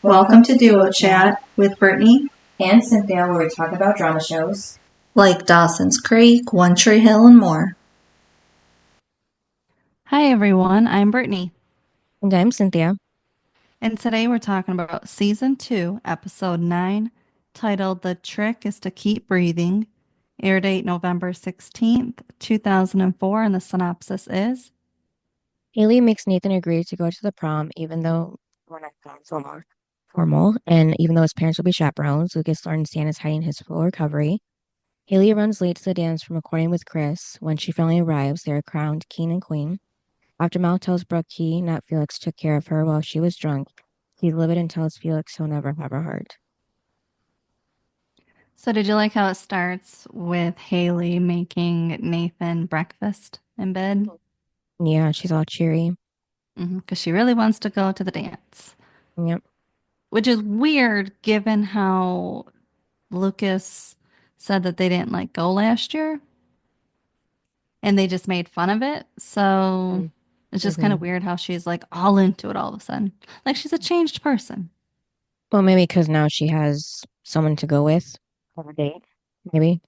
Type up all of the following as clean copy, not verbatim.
Welcome to Duo Chat with Brittany and Cynthia, where we talk about drama shows. like Dawson's Creek, One Tree Hill, and more. Hi everyone, I'm Brittany, And I'm Cynthia. and today we're talking about season 2, episode 9, titled The Trick is to Keep Breathing. Air date November 16th, 2004, and the synopsis is Haley makes Nathan agree to go to the prom, even though we're not formal, and even though his parents will be chaperones. Lucas learns Dan is hiding his full recovery. Haley runs late to the dance from recording with Chris. When she finally arrives, they are crowned king and queen. After Mal tells Brooke he, not Felix, took care of her while she was drunk, he's livid and tells Felix he'll never have her heart. So, did you like how it starts with Haley making Nathan breakfast in bed? Yeah, she's all cheery. Because she really wants to go to the dance, Yep. which is weird given how Lucas said that they didn't like go last year. And they just made fun of it. So it's just kind Mm-hmm. of weird how she's like all into it all of a sudden. Like she's a changed person. Well, maybe because now she has someone to go with on a date. Maybe.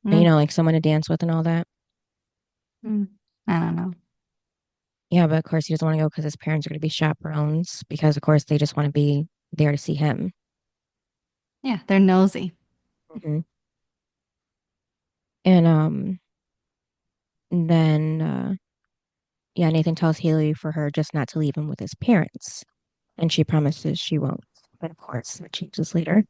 Mm, Like someone to dance with and all that. mm, I don't know. Yeah, but of course he doesn't want to go because his parents are going to be chaperones because of course they just want to be there to see him. Yeah, they're nosy. Hmm. And then yeah, Nathan tells Haley for her just not to leave him with his parents, and she promises she won't. But of course, that changes later.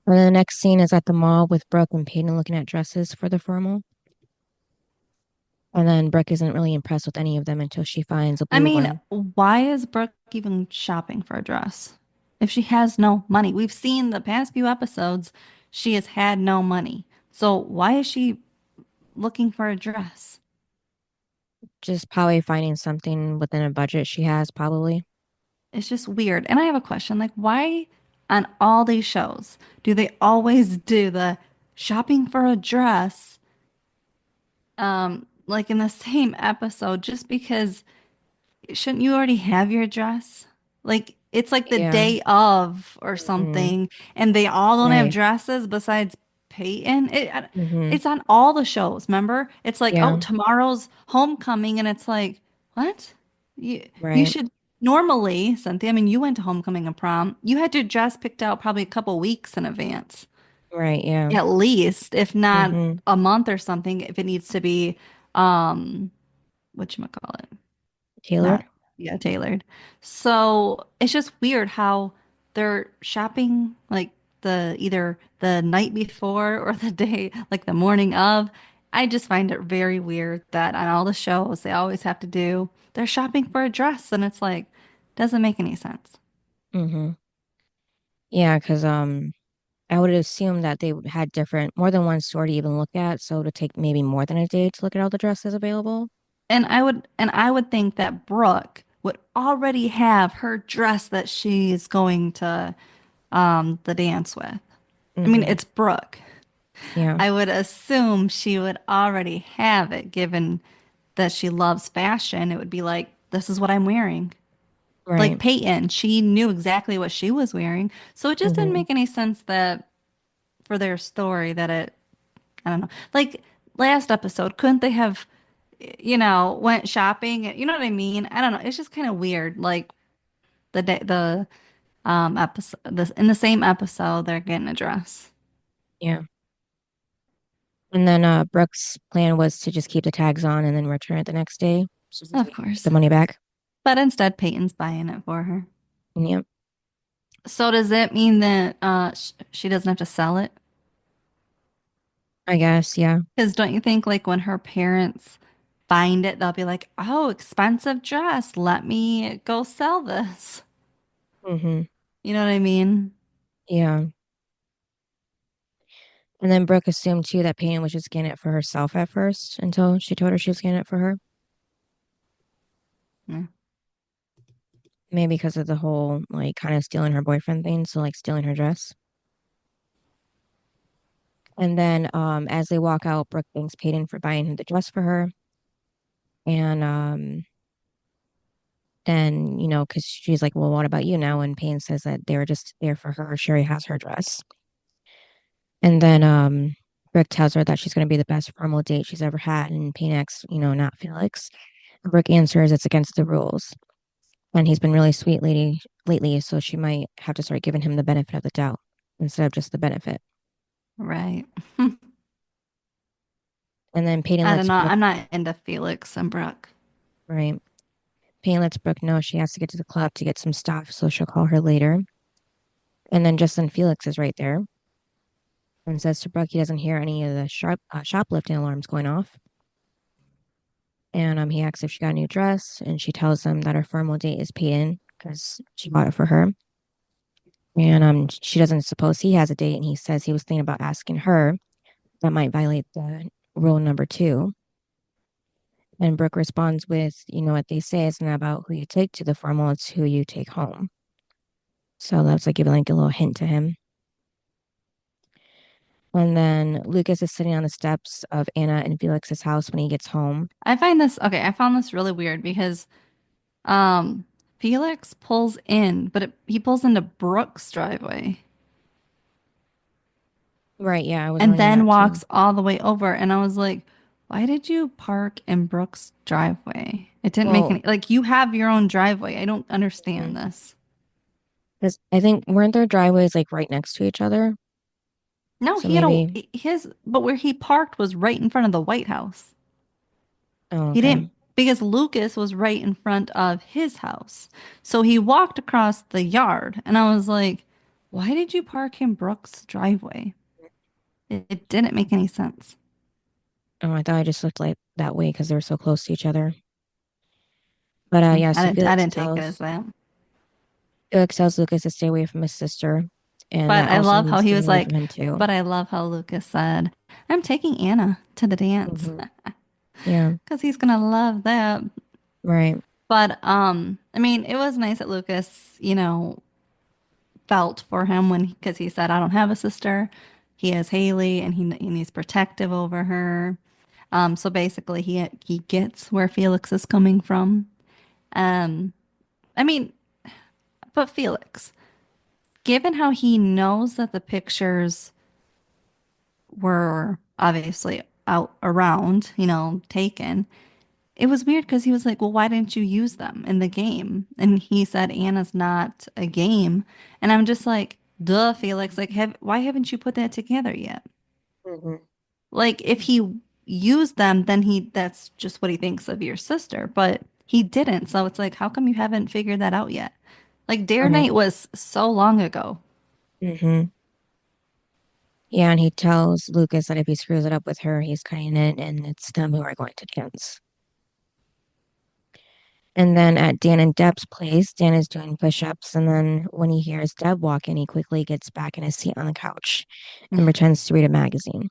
And then the next scene is at the mall with Brooke and Peyton looking at dresses for the formal. And then Brooke isn't really impressed with any of them until she finds a I blue mean, one. why is Brooke even shopping for a dress if she has no money? We've seen the past few episodes, she has had no money. So why is she looking for a dress? Just probably finding something within a budget she has, probably. It's just weird. And I have a question, like why on all these shows do they always do the shopping for a dress like in the same episode just because shouldn't you already have your dress? Like it's like the Yeah. day of or Hmm. something and they all don't have Right. dresses besides Peyton. Hmm. It's on all the shows, remember? It's like, oh, Yeah. tomorrow's homecoming and it's like, what? You Right. should normally, Cynthia, I mean, you went to homecoming and prom. You had your dress picked out probably a couple weeks in advance. Right. Yeah. At least, if not Hmm. a month or something, if it needs to be um whatchamacallit. Tailored. Not yeah, tailored. So it's just weird how they're shopping like the either the night before or the day, like the morning of. I just find it very weird that on all the shows they always have to do they're shopping for a dress and it's like doesn't make any sense. Hmm. Yeah, because I would assume that they had different, more than one store to even look at, so to take maybe more than a day to look at all the dresses available. And I would think that Brooke would already have her dress that she's going to the dance with. I mean, Hmm. it's Brooke. Yeah. I would assume she would already have it given that she loves fashion. It would be like, this is what I'm wearing. Like Right. Peyton, she knew exactly what she was wearing. So it just didn't Hmm. make any sense that for their story that I don't know. Like last episode, couldn't they have, went shopping? You know what I mean? I don't know. It's just kind of weird. Like the episode in the same episode, they're getting a dress. Yeah. And then Brooke's plan was to just keep the tags on and then return it the next day. So just Of get the course. money back. But instead, Peyton's buying it for her. Yep. So does that mean that she doesn't have to sell it? I guess, yeah. Because don't you think like when her parents find it, they'll be like, "Oh, expensive dress. Let me go sell this." Hmm. You know what I mean? Yeah. And then Brooke assumed too that Payne was just getting it for herself at first until she told her she was getting it for her. Yeah. Maybe because of the whole like kind of stealing her boyfriend thing, so like stealing her dress. And then as they walk out, Brooke thanks Peyton for buying the dress for her. And And, because she's like, well, what about you now? And Payne says that they were just there for her. Sherry has her dress. And then Brooke tells her that she's going to be the best formal date she's ever had. And Payne asks, not Felix. And Brooke answers it's against the rules. And he's been really sweet lately, so she might have to start giving him the benefit of the doubt instead of just the benefit. Right. And then Peyton I don't lets know. Brooke, I'm not into Felix and Brooke. right? Payne lets Brooke know she has to get to the club to get some stuff, so she'll call her later. And then just then Felix is right there and says to Brooke he doesn't hear any of the shoplifting alarms going off. And he asks if she got a new dress, and she tells him that her formal date is Peyton because she bought it for her. And she doesn't suppose he has a date, and he says he was thinking about asking her. That might violate the rule number two. And Brooke responds with, what they say, it's not about who you take to the formal, it's who you take home. So that's like giving like a little hint to him. And then Lucas is sitting on the steps of Anna and Felix's house when he gets home. I find this okay. I found this really weird because um Felix pulls in, but he pulls into Brooke's driveway Right, yeah, I was and wondering then that too. walks all the way over. And I was like, why did you park in Brooke's driveway? It didn't make Well, any like you have your own driveway. I don't understand because this. I think weren't their driveways like right next to each other? No, So he had a maybe, but where he parked was right in front of the White House. oh, He didn't okay. because Lucas was right in front of his house. So he walked across the yard and I was like, why did you park in Brooke's driveway? It didn't make any sense. Oh, I thought I just looked like that way because they were so close to each other. But yeah, so I didn't take it as that. Felix tells Lucas to stay away from his sister, and But that I also love how means he staying was away from like, him too. but I love how Lucas said, I'm taking Anna to the dance Hmm. Yeah, because he's gonna love that. right. But I mean, it was nice that Lucas, felt for him when because he said, I don't have a sister. He has Haley and he's protective over her. So basically he gets where Felix is coming from. Um, I mean, but Felix, given how he knows that the pictures were obviously out around, taken, it was weird because he was like, well, why didn't you use them in the game? And he said, Anna's not a game. And I'm just like, duh, Felix, like, why haven't you put that together yet? Hmm. Like, if he used them, then that's just what he thinks of your sister, but he didn't. So it's like, how come you haven't figured that out yet? Like, Dare Right. Night was so long ago. Hmm. Yeah, and he tells Lucas that if he screws it up with her, he's cutting it, and it's them who are going to dance. And then at Dan and Deb's place, Dan is doing push-ups, and then when he hears Deb walk in, he quickly gets back in his seat on the couch and pretends to read a magazine.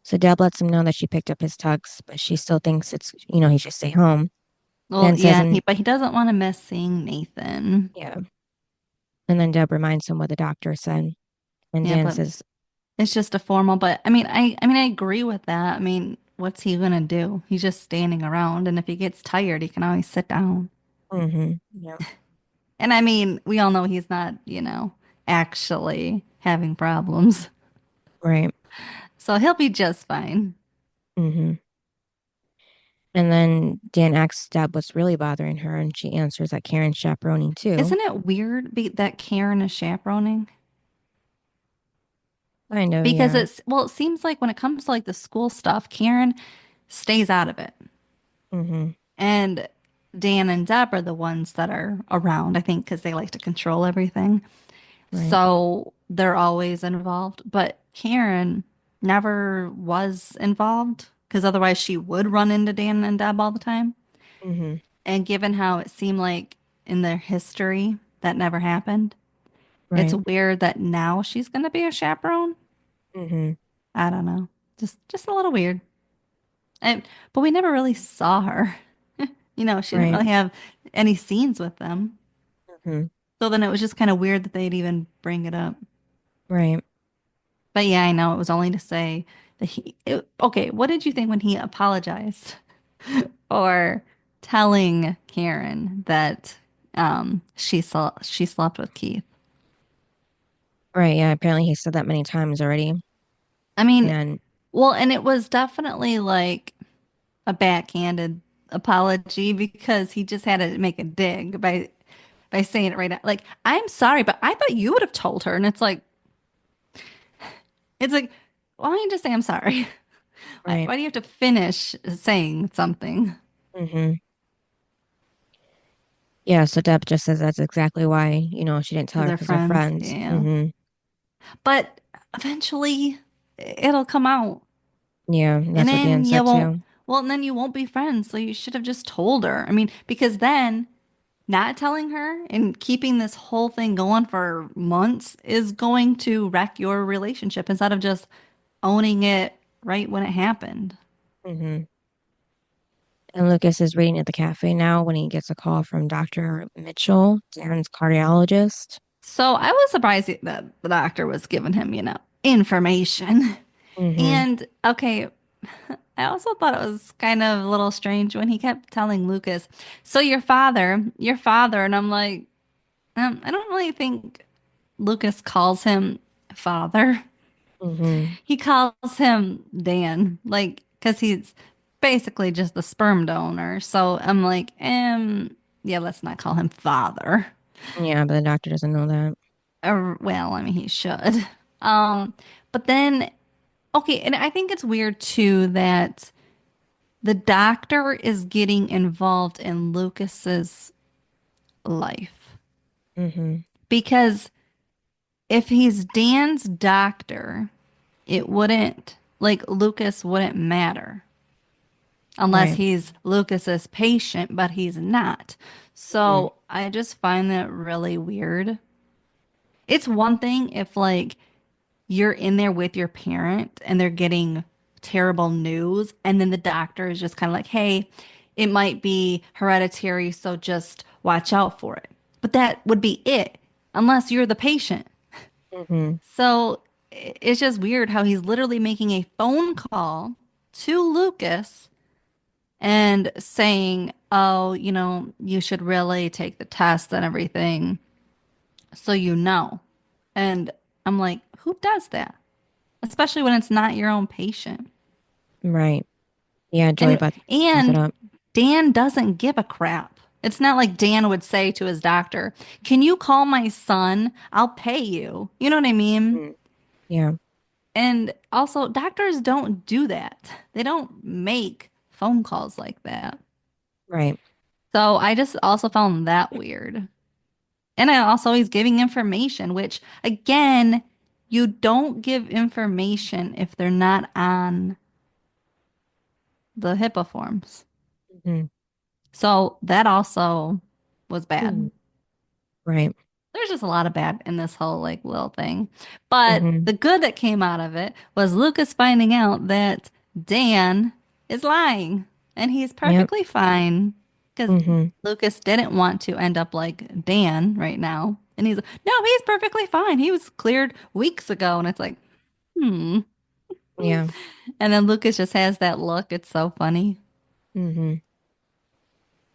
So Deb lets him know that she picked up his tux, but she still thinks he should stay home. Well, Dan says, yeah, and but he doesn't want to miss seeing Nathan. yeah. And then Deb reminds him what the doctor said. And Yeah, Dan but says, it's just a formal, but I mean, I agree with that. I mean, what's he gonna do? He's just standing around, and if he gets tired, he can always sit down. yeah, And I mean, we all know he's not, actually having problems. right. So he'll be just fine. hmm And then Dan asks Deb what's really bothering her, and she answers that Karen's chaperoning too. Isn't it weird that Karen is chaperoning? Kind of, Because yeah. it seems like when it comes to like the school stuff, Karen stays out of it. Hmm. And Dan and Deb are the ones that are around, I think, because they like to control everything. Right. So they're always involved. But Karen never was involved because otherwise she would run into Dan and Deb all the time. Hmm. And given how it seemed like in their history that never happened, it's Right. weird that now she's going to be a chaperone. Hmm. I don't know. Just a little weird. And, but we never really saw her. She didn't Right. really have any scenes with them. Hmm. So then it was just kind of weird that they'd even bring it up. Right. But yeah, I know it was only to say that okay, what did you think when he apologized for telling Karen that she slept with Keith. Right, yeah, apparently he said that many times already. I mean, And well, and it was definitely like a backhanded apology because he just had to make a dig by saying it right now. Like, I'm sorry, but I thought you would have told her. And it's like, why don't you just say I'm sorry? Why, right. why do you have to finish saying something hmm Yeah, so Deb just says that's exactly why, she didn't tell to her their because they're friends? friends. Yeah. But eventually it'll come out. Yeah, And that's what Dan then you said won't, too. well, and then you won't be friends. So you should have just told her. I mean, because then not telling her and keeping this whole thing going for months is going to wreck your relationship instead of just owning it right when it happened. hmm And Lucas is reading at the cafe now when he gets a call from Dr. Mitchell, Dan's cardiologist. So I was surprised that the doctor was giving him, information. hmm And okay, I also thought it was kind of a little strange when he kept telling Lucas, "So your father," and I'm like, I don't really think Lucas calls him father. hmm He calls him Dan, like, because he's basically just the sperm donor. So I'm like, yeah, let's not call him father. Yeah, but the doctor doesn't know that. Or, well, I mean, he should. Um, but then, okay, and I think it's weird too that the doctor is getting involved in Lucas's life hmm because if he's Dan's doctor, it wouldn't, like, Lucas wouldn't matter unless Right. he's Lucas's patient, but he's not. hmm So I just find that really weird. It's one thing if, like, you're in there with your parent and they're getting terrible news, and then the doctor is just kind of like, hey, it might be hereditary, so just watch out for it. But that would be it, unless you're the patient. hmm So it's just weird how he's literally making a phone call to Lucas and saying, oh, you should really take the test and everything so you know. And I'm like, who does that? Especially when it's not your own patient. Right. Yeah, Joey And brought it and up. Dan doesn't give a crap. It's not like Dan would say to his doctor, "Can you call my son? I'll pay you." You know what I mean? Mm. Yeah, And also, doctors don't do that. They don't make phone calls like that. right. So I just also found that weird. And I also he's giving information, which again, you don't give information if they're not on the HIPAA forms. hmm So that also was bad. Right. There's just a lot of bad in this whole like little thing. But hmm the good that came out of it was Lucas finding out that Dan is lying and he's Yep. perfectly fine because hmm Lucas didn't want to end up like Dan right now. And he's like, no, he's perfectly fine. He was cleared weeks ago. And it's like, hmm. Yeah. And then Lucas just has that look. It's so funny. hmm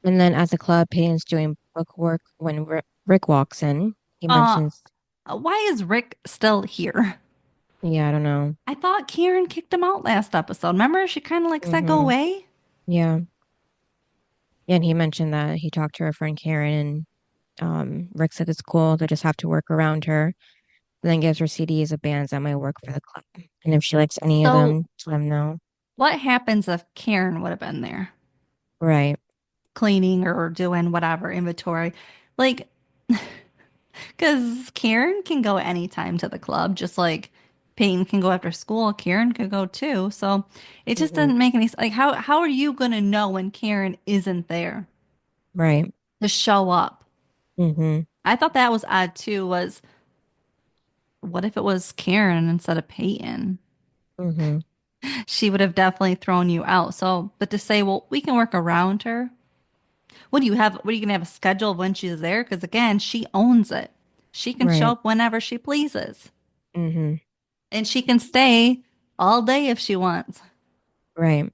And then at the club, Peyton's doing bookwork when Rick walks in. He Uh, mentions, why is Rick still here? yeah, I don't know. I thought Karen kicked him out last episode. Remember? She kind of like said go hmm away. Yeah. And he mentioned that he talked to her friend Karen, and Rick said it's cool. They just have to work around her. And then gives her CDs of bands that might work for the club. And if she likes any of So them, let him know. what happens if Karen would have been there Right. cleaning or doing whatever inventory? Like, because Karen can go anytime to the club, just like Peyton can go after school. Karen could go too. So it just hmm doesn't make any like how are you gonna know when Karen isn't there Right. to show up? hmm I thought that was odd too, was what if it was Karen instead of Peyton? hmm She would have definitely thrown you out. So, but to say, well, we can work around her. What do you have? What are you gonna have a schedule of when she's there? Because again, she owns it. She can show Right. up whenever she pleases, hmm and she can stay all day if she wants. Right.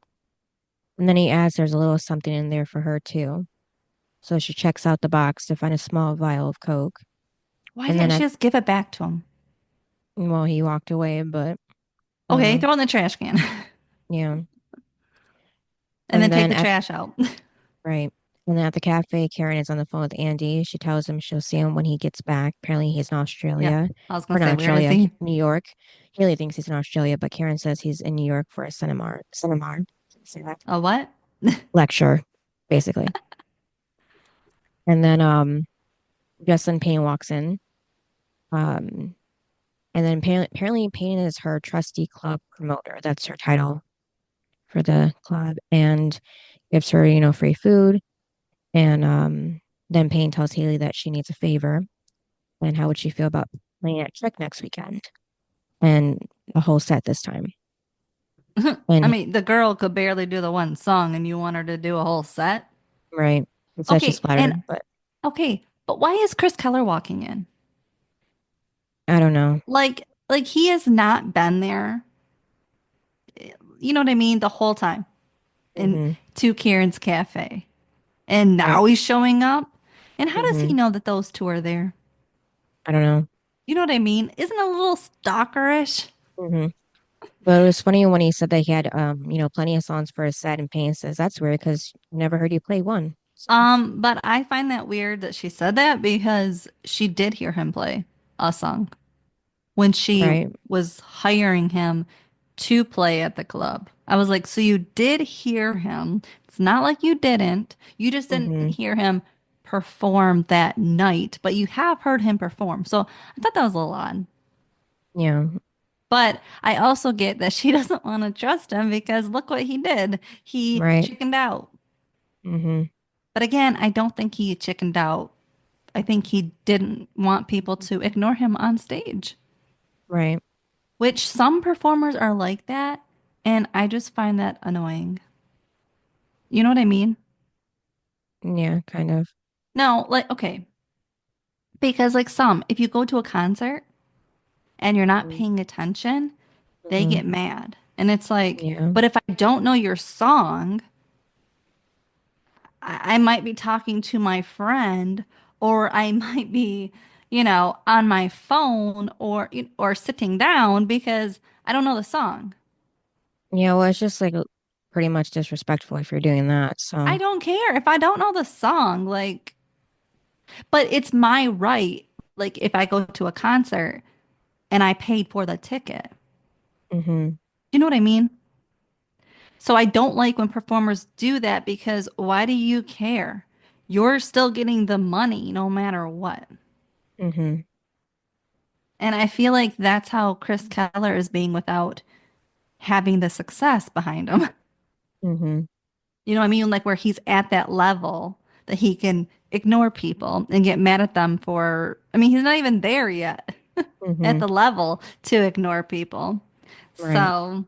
And then he adds there's a little something in there for her too. So she checks out the box to find a small vial of Coke. Why And then didn't she at just give it back to him? well, he walked away, but I don't Okay, know. throw it in the trash can Yeah. and And then take then the at trash out. right. And then at the cafe, Karen is on the phone with Andy. She tells him she'll see him when he gets back. Apparently he's in Yeah, Australia. I was Or gonna not say, where is Australia, he? New York. Haley thinks he's in Australia, but Karen says he's in New York for a seminar, say that, A what? lecture, basically. And then Justin Payne walks in. Um and then apparently Payne is her trusty club promoter. That's her title for the club. And gives her, free food. And then Payne tells Haley that she needs a favor. And how would she feel about playing at Trick next weekend? And the whole set this time. I And mean, the girl could barely do the one song, and you want her to do a whole set? right, it says she's Okay, and flattered, but okay, but why is Chris Keller walking in? I don't know. Like he has not been there. You know what I mean? The whole time in Hmm. to Kieran's cafe, and Right. now he's showing up. And how does he Hmm. know that those two are there? I don't know. You know what I mean? Isn't it a little stalkerish? Hmm. But it was funny when he said that he had, plenty of songs for his set, and Payne says that's weird because never heard you play one. So, But I find that weird that she said that because she did hear him play a song when she right. was hiring him to play at the club. I was like, so you did hear him. It's not like you didn't. You just didn't Hmm. hear him perform that night, but you have heard him perform. So I thought that was a little odd. Yeah. But I also get that she doesn't want to trust him because look what he did. He Right. chickened out. Hmm. But again, I don't think he chickened out. I think he didn't want people to ignore him on stage, Right. which some performers are like that. And I just find that annoying. You know what I mean? Yeah, kind of. No, like, okay. Because, like, some, if you go to a concert and you're not paying attention, they Hmm. get mad. And it's like, Yeah. but if I don't know your song, I might be talking to my friend or I might be, on my phone or sitting down because I don't know the song. Yeah, well, it's just like pretty much disrespectful if you're doing that. I So, don't care if I don't know the song, like, but it's my right. Like if I go to a concert and I paid for the ticket. hmm. You know what I mean? So I don't like when performers do that because why do you care? You're still getting the money no matter what. Hmm. And I feel like that's how Chris Keller is being without having the success behind him. Hmm. You know what I mean? Like where he's at that level that he can ignore people and get mad at them for, I mean, he's not even there yet at Hmm. the level to ignore people. Right. So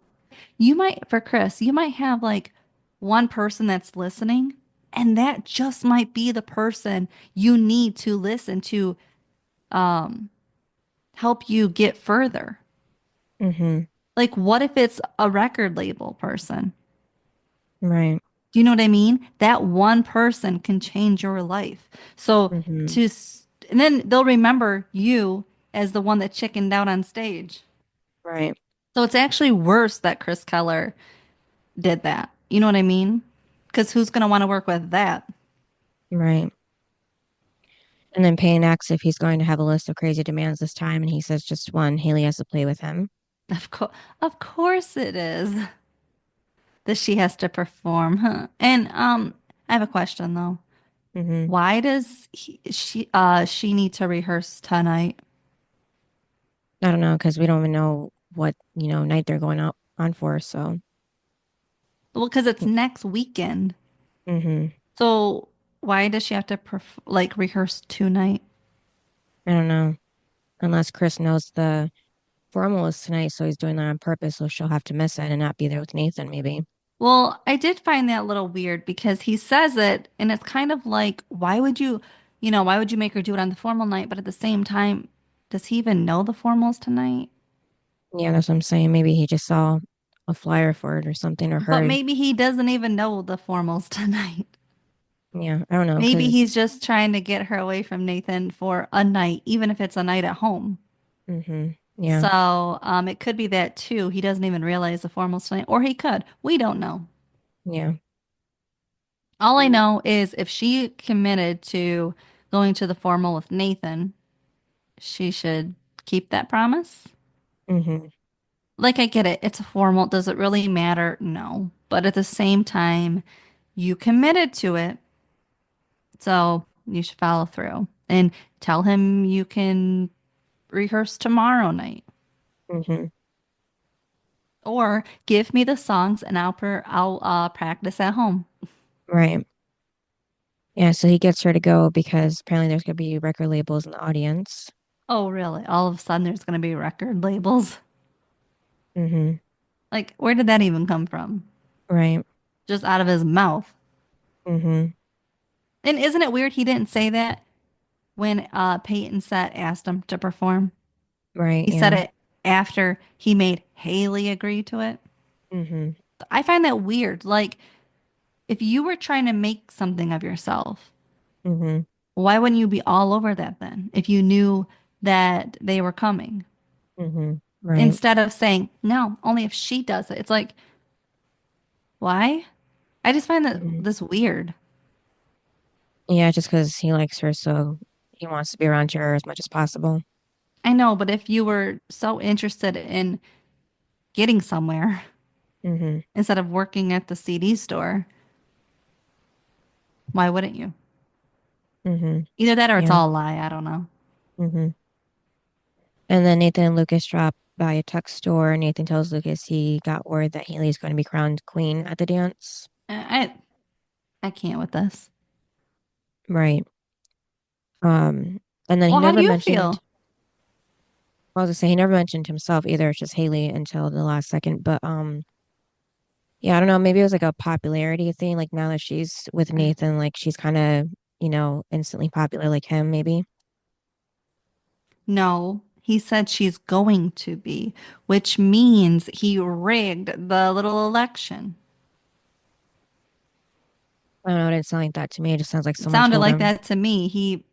you might, for Chris, you might have like one person that's listening, and that just might be the person you need to listen to help you get further. Hmm. Like, what if it's a record label person? Right. Do you know what I mean? That one person can change your life. So Hmm. and then they'll remember you as the one that chickened out on stage. Right. So it's actually worse that Chris Keller did that. You know what I mean? Because who's going to want to work with that? Right. And then Payne asks if he's going to have a list of crazy demands this time, and he says just one. Haley has to play with him. Of course it is that she has to perform, huh? And I have a question though. Hmm. Why does she need to rehearse tonight? I don't know because we don't even know what night they're going out on for. So, Well, because it's next weekend. hmm, So why does she have to like rehearse tonight? I don't know unless Chris knows the formal is tonight, so he's doing that on purpose, so she'll have to miss it and not be there with Nathan, maybe. Well, I did find that a little weird because he says it and it's kind of like, why would you make her do it on the formal night? But at the same time, does he even know the formals tonight? Yeah, that's what I'm saying. Maybe he just saw a flyer for it or something or But heard. maybe he doesn't even know the formals tonight. Yeah, I don't know, Maybe because he's just trying to get her away from Nathan for a night, even if it's a night at home. yeah, So, it could be that too. He doesn't even realize the formals tonight, or he could. We don't know. yeah, All I know is if she committed to going to the formal with Nathan, she should keep that promise. hmm Like, I get it. It's a formal. Does it really matter? No. But at the same time, you committed to it. So you should follow through and tell him you can rehearse tomorrow night. hmm Or give me the songs and I'll practice at home. right. Yeah, so he gets her to go because apparently there's gonna be record labels in the audience. Oh, really? All of a sudden there's going to be record labels. hmm Like, where did that even come from? Right. Just out of his mouth. hmm And isn't it weird he didn't say that when Peyton set asked him to perform? Right, He said yeah. it after he made Haley agree to it. hmm I find that weird. Like, if you were trying to make something of yourself, hmm why wouldn't you be all over that then if you knew that they were coming? Right. Instead of saying, no, only if she does it. It's like, why? I just find that hmm this weird. Yeah, just because he likes her, so he wants to be around her as much as possible. I know, but if you were so interested in getting somewhere hmm instead of working at the CD store, why wouldn't you? hmm Either that or it's Yeah. all a lie. I don't know. hmm And then Nathan and Lucas drop by a tuck store. Nathan tells Lucas he got word that Haley's going to be crowned queen at the dance. I can't with this. Right. Um, and then he Well, how do never you mentioned, feel? I was gonna say he never mentioned himself either. It's just Haley until the last second. But yeah, I don't know. Maybe it was like a popularity thing. Like now that she's with Nathan, like she's kind of, instantly popular like him, maybe. No, he said she's going to be, which means he rigged the little election. I don't know. It didn't sound like that to me. It just sounds like It someone sounded told like him. that to me. He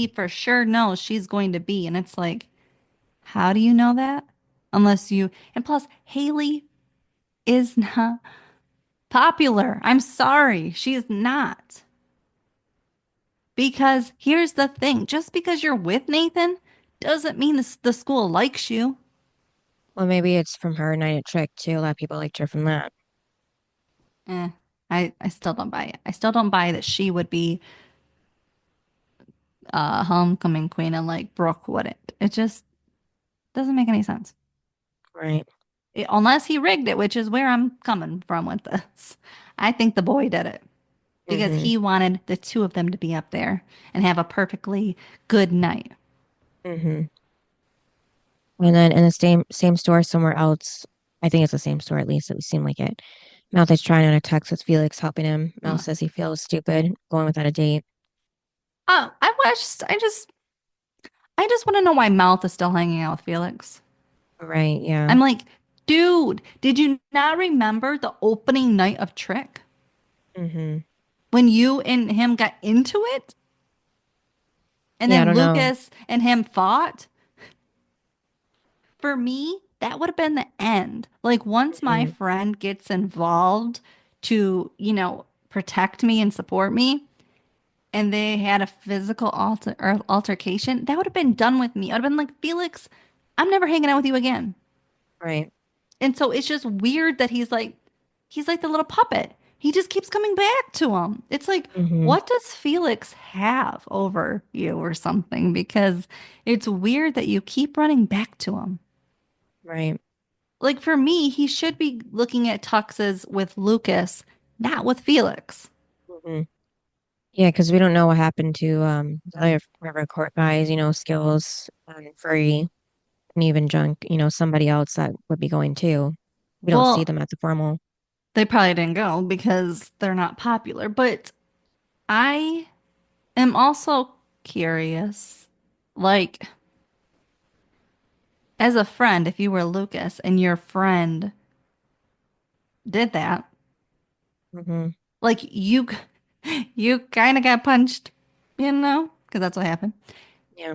for sure knows she's going to be, and it's like, how do you know that? Unless you, and plus, Haley is not popular. I'm sorry, she is not. Because here's the thing, just because you're with Nathan doesn't mean the school likes you. Well, maybe it's from her night at Trick too. A lot of people liked her from that. Eh, I still don't buy it. I still don't buy that she would be homecoming queen and like Brooke wouldn't. It just doesn't make any sense. Right. Unless he rigged it, which is where I'm coming from with this. I think the boy did it because hmm he wanted the two of them to be up there and have a perfectly good night. hmm And then in the same store somewhere else, I think it's the same store at least. It would seem like it. Mouth is trying on a text with Felix helping him. Mouth Ugh. says he feels stupid going without a date. Oh, I just want to know why Mouth is still hanging out with Felix. Right. Yeah. I'm like, dude, did you not remember the opening night of Trick hmm when you and him got into it, and Yeah. I then don't know. Lucas and him fought? For me, that would have been the end. Like once my hmm friend gets involved to, protect me and support me, and they had a physical altercation, that would have been done with me. I would have been like, Felix, I'm never hanging out with you again. Right. And so it's just weird that he's like the little puppet. He just keeps coming back to him. It's like, hmm what does Felix have over you or something? Because it's weird that you keep running back to him. Right. Like for me, he should be looking at tuxes with Lucas, not with Felix. hmm Yeah, because we don't know what happened to the other River Court guys. Skills, Furry, and even Junk. Somebody else that would be going too. We don't see Well, them at the formal. they probably didn't go because they're not popular, but I am also curious. Like, as a friend, if you were Lucas and your friend did that. Hmm. Like you kind of got punched, because that's what happened. Yeah.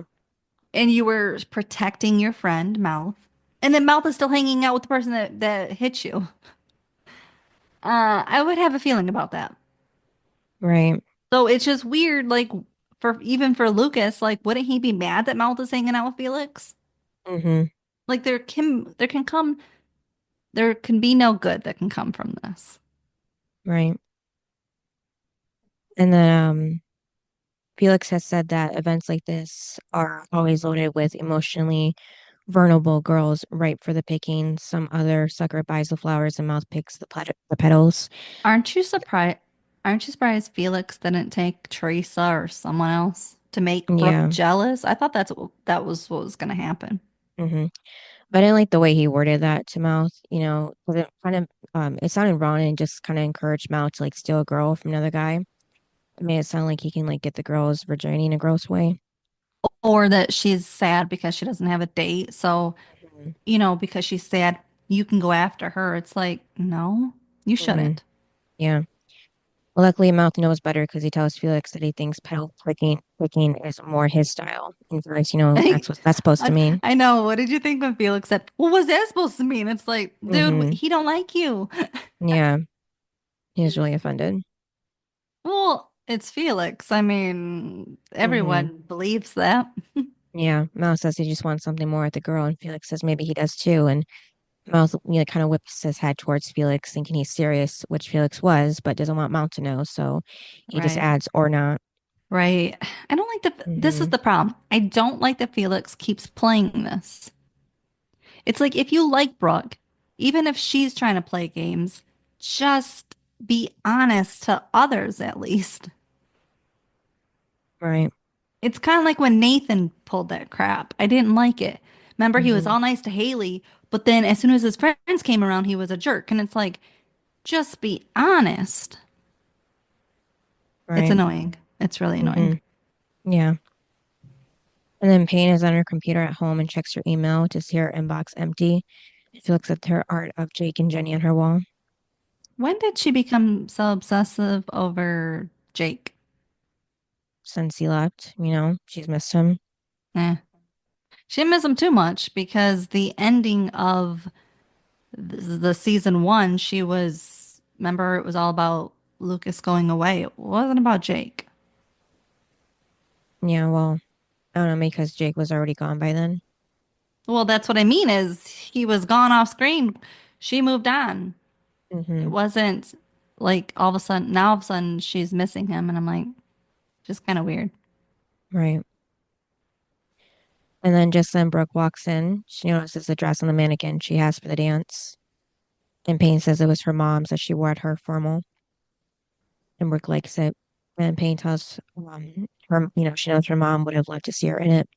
And you were protecting your friend, Mouth. And then Mouth is still hanging out with the person that hit you. I would have a feeling about that. Right. So it's just weird, like for even for Lucas, like wouldn't he be mad that Mouth is hanging out with Felix? Hmm. Like there can be no good that can come from this. Right. And then Felix has said that events like this are always loaded with emotionally vulnerable girls ripe for the picking. Some other sucker buys the flowers and mouth picks the petals. Aren't you surprised? Aren't you surprised Felix didn't take Teresa or someone else to make Brooke Yeah. jealous? I thought that was what was going to happen. Hmm. But I didn't like the way he worded that to Mouth, 'cause it kind of it sounded wrong and just kind of encouraged Mouth to like steal a girl from another guy. It made it sound like he can like get the girl's virginity in a gross way. Or that she's sad because she doesn't have a date. So, Hmm. because she's sad, you can go after her. It's like, no, you Hmm. shouldn't. Yeah. Well, luckily, Mouth knows better because he tells Felix that he thinks pedal clicking is more his style. And Felix, that's what that's supposed to I, mean. I know. What did you think when Felix said, "What was that supposed to mean?" It's like, dude, Hmm. he don't like you. Yeah, he was really offended. Well, it's Felix. I mean, Hmm. everyone believes that. Yeah, Mouth says he just wants something more with the girl, and Felix says maybe he does too. And Mouth, kind of whips his head towards Felix, thinking he's serious, which Felix was, but doesn't want Mouth to know. So he just Right. adds, or not. Right. I don't like this is Hmm. the problem. I don't like that Felix keeps playing this. It's like if you like Brooke, even if she's trying to play games, just be honest to others at least. Right. It's kind of like when Nathan pulled that crap. I didn't like it. Remember, he was Hmm. all nice to Haley, but then as soon as his friends came around, he was a jerk. And it's like, just be honest. It's Right. annoying. It's really Hmm. annoying. Yeah. And then Payne is on her computer at home and checks her email to see her inbox empty. She looks at her art of Jake and Jenny on her wall When did she become so obsessive over Jake? since he left. She's missed him. Eh. She didn't miss him too much because the ending of the season one, remember, it was all about Lucas going away. It wasn't about Jake. Yeah, well, I don't know, because Jake was already gone by then. Well, that's what I mean is he was gone off screen. She moved on. It Hmm. wasn't like all of a sudden she's missing him. And I'm like, just kind of weird. Right. And then just then Brooke walks in. She notices the dress on the mannequin she has for the dance. And Payne says it was her mom's that she wore at her formal. And Brooke likes it. And Payne tells her, she knows her mom would have loved to see her in it.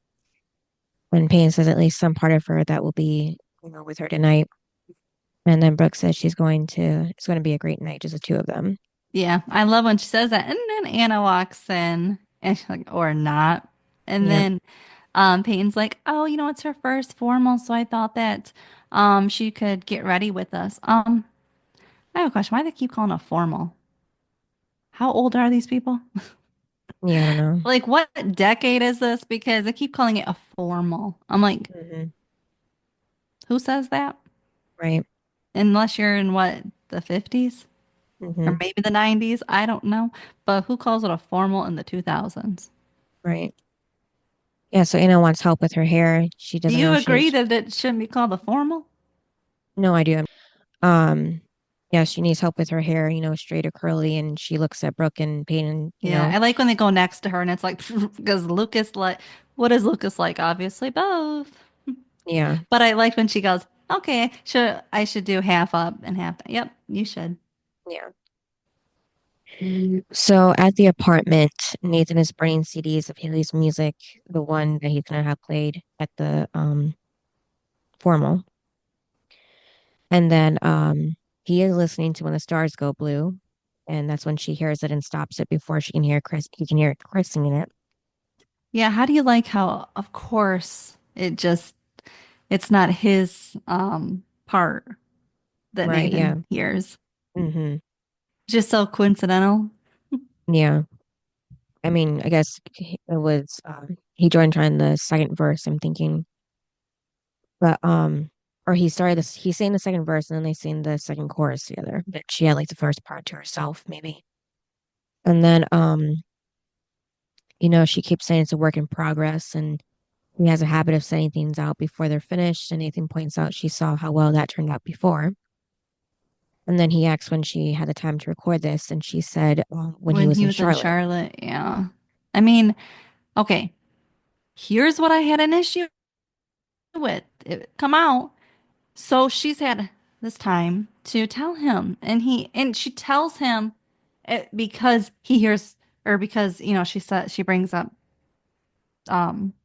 And Payne says at least some part of her that will be, with her tonight. And then Brooke says it's going to be a great night, just the two of them. Yeah, I love when she says that. And then Anna walks in and she's like, or not. And Yeah. then Peyton's like, oh, it's her first formal, so I thought that she could get ready with us. I have a question. Why do they keep calling it a formal? How old are these people? Yeah, I don't know. Like, what decade is this? Because they keep calling it a formal. I'm like, Hmm. who says that? Right. Unless you're in what, the 50s or Hmm. maybe the 90s. I don't know. But who calls it a formal in the 2000s? Right. Yeah, so Anna wants help with her hair. She Do doesn't you know agree that it shouldn't be called a formal? no idea. Um, yeah, she needs help with her hair, straight or curly, and she looks at Brooke and Payne and, Yeah, I like when they go next to her and it's like, because Lucas, like, what is Lucas like? Obviously, both. yeah, But I like when she goes, okay, I should do half up and half down. Yep, you should. yeah. So at the apartment, Nathan is burning CDs of Haley's music, the one that he's gonna have played at the formal. And then he is listening to When the Stars Go Blue, and that's when she hears it and stops it before he can hear Chris singing it. Yeah, how do you like how, of course, it's not his part that Right, yeah. Nathan hears. Mm-hmm. Just so coincidental. Yeah. I mean, I guess it was he joined her in the second verse, I'm thinking. But or he sang the second verse and then they sang the second chorus together. But she had like the first part to herself, maybe. And then she keeps saying it's a work in progress and he has a habit of sending things out before they're finished. And Nathan points out she saw how well that turned out before. And then he asks when she had the time to record this, and she said when he When was he in was in Charlotte. Charlotte, yeah. I mean, okay, here's what I had an issue with. It come out. So she's had this time to tell him, and she tells him because he hears or because she said she brings up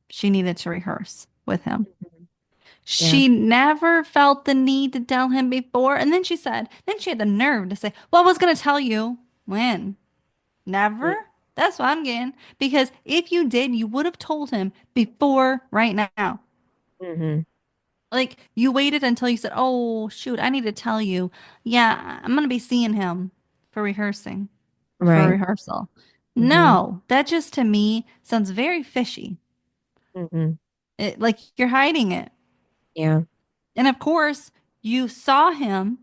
she needed to rehearse with him. Mhm. Yeah. She never felt the need to tell him before, and then she had the nerve to say, "Well, I was going to tell you when." Never? That's what I'm getting. Because if you did, you would have told him before right now. Mm-hmm. Like you waited until you said, "Oh, shoot, I need to tell you. Yeah, I'm gonna be seeing him for rehearsing or for Right. rehearsal." Mm-hmm. No, that just to me sounds very fishy. Mm-hmm. Like you're hiding it. Yeah. And of course, you saw him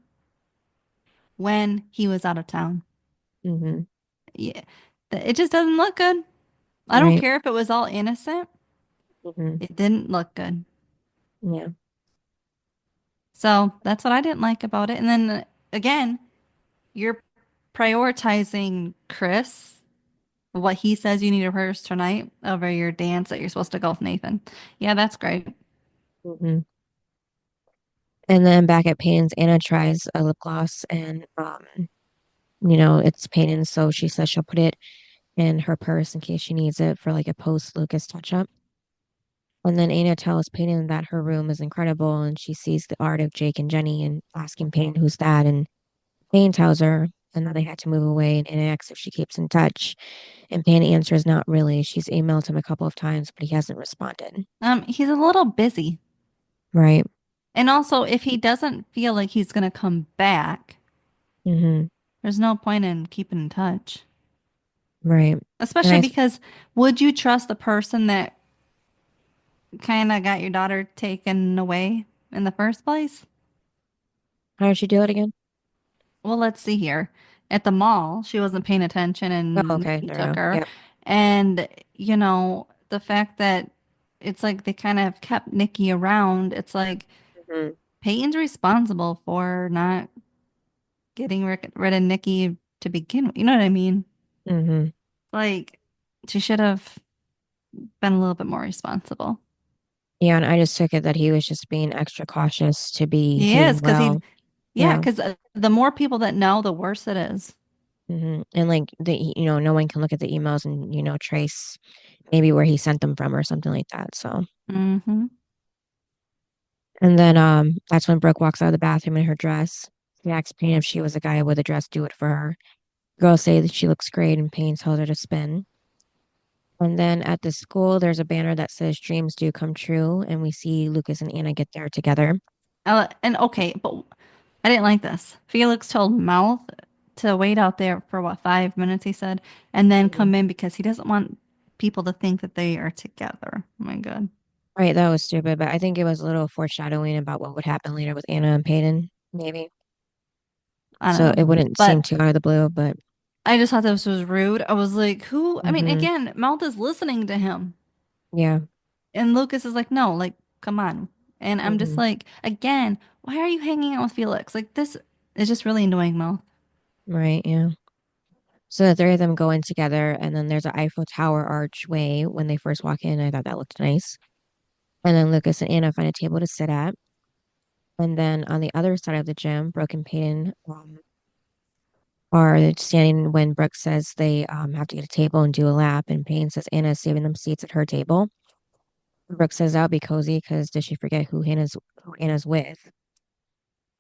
when he was out of town. Mm-hmm. Yeah, it just doesn't look good. I don't Right. care if it was all innocent. Mm-hmm. It didn't look good. Yeah. So that's what I didn't like about it. And then again, you're prioritizing Chris, what he says you need to rehearse tonight over your dance that you're supposed to go with Nathan. Yeah, that's great. Mm-hmm. And then back at Payne's, Anna tries a lip gloss and it's Payne, so she says she'll put it in her purse in case she needs it for like a post Lucas touch up. And then Anna tells Peyton that her room is incredible and she sees the art of Jake and Jenny and asking Peyton who's that. And Payne tells her and that they had to move away and Anna asks if she keeps in touch. And Payne answers not really. She's emailed him a couple of times, but he hasn't responded. He's a little busy. Right. And also, if he doesn't feel like he's gonna come back, Mm-hmm. there's no point in keeping in touch. Right. And Especially because would you trust the person that kind of got your daughter taken away in the first place? how did she do it again? Well, let's see here. At the mall, she wasn't paying attention Oh, and okay. he There we took go. her. Yep. And, the fact that it's like they kind of kept Nikki around, it's like Mm-hmm. Peyton's responsible for not getting rid of Nikki to begin with. You know what I mean? Mm-hmm. Like, she should have been a little bit more responsible. Yeah, and I just took it that he was just being extra cautious to be He is, hidden because well. yeah, Yeah. because the more people that know, the worse it is. And like no one can look at the emails and trace maybe where he sent them from or something like that. So, Hmm. and then that's when Brooke walks out of the bathroom in her dress. She asks Payne if she was a guy with a dress, do it for her. Girls say that she looks great, and Payne tells her to spin. And then at the school, there's a banner that says "Dreams do come true," and we see Lucas and Anna get there together. And okay, but I didn't like this. Felix told Mouth to wait out there for what, 5 minutes, he said, and then Mhm. come in because he doesn't want people to think that they are together. Oh my God. Right, that was stupid, but I think it was a little foreshadowing about what would happen later with Anna and Peyton, maybe. I don't So know. it wouldn't seem But too out of the blue, but I just thought this was rude. I was like, who? I mean, hmm again, Mouth is listening to him. yeah. And Lucas is like, no, like, come on. And I'm just hmm like, again, why are you hanging out with Felix? Like, this is just really annoying, Mouth. Right, yeah. So the three of them go in together, and then there's an Eiffel Tower archway when they first walk in. I thought that looked nice. And then Lucas and Anna find a table to sit at. And then on the other side of the gym, Brooke and Peyton are standing when Brooke says they have to get a table and do a lap. And Peyton says Anna's saving them seats at her table. Brooke says that'll be cozy because does she forget who Anna's with?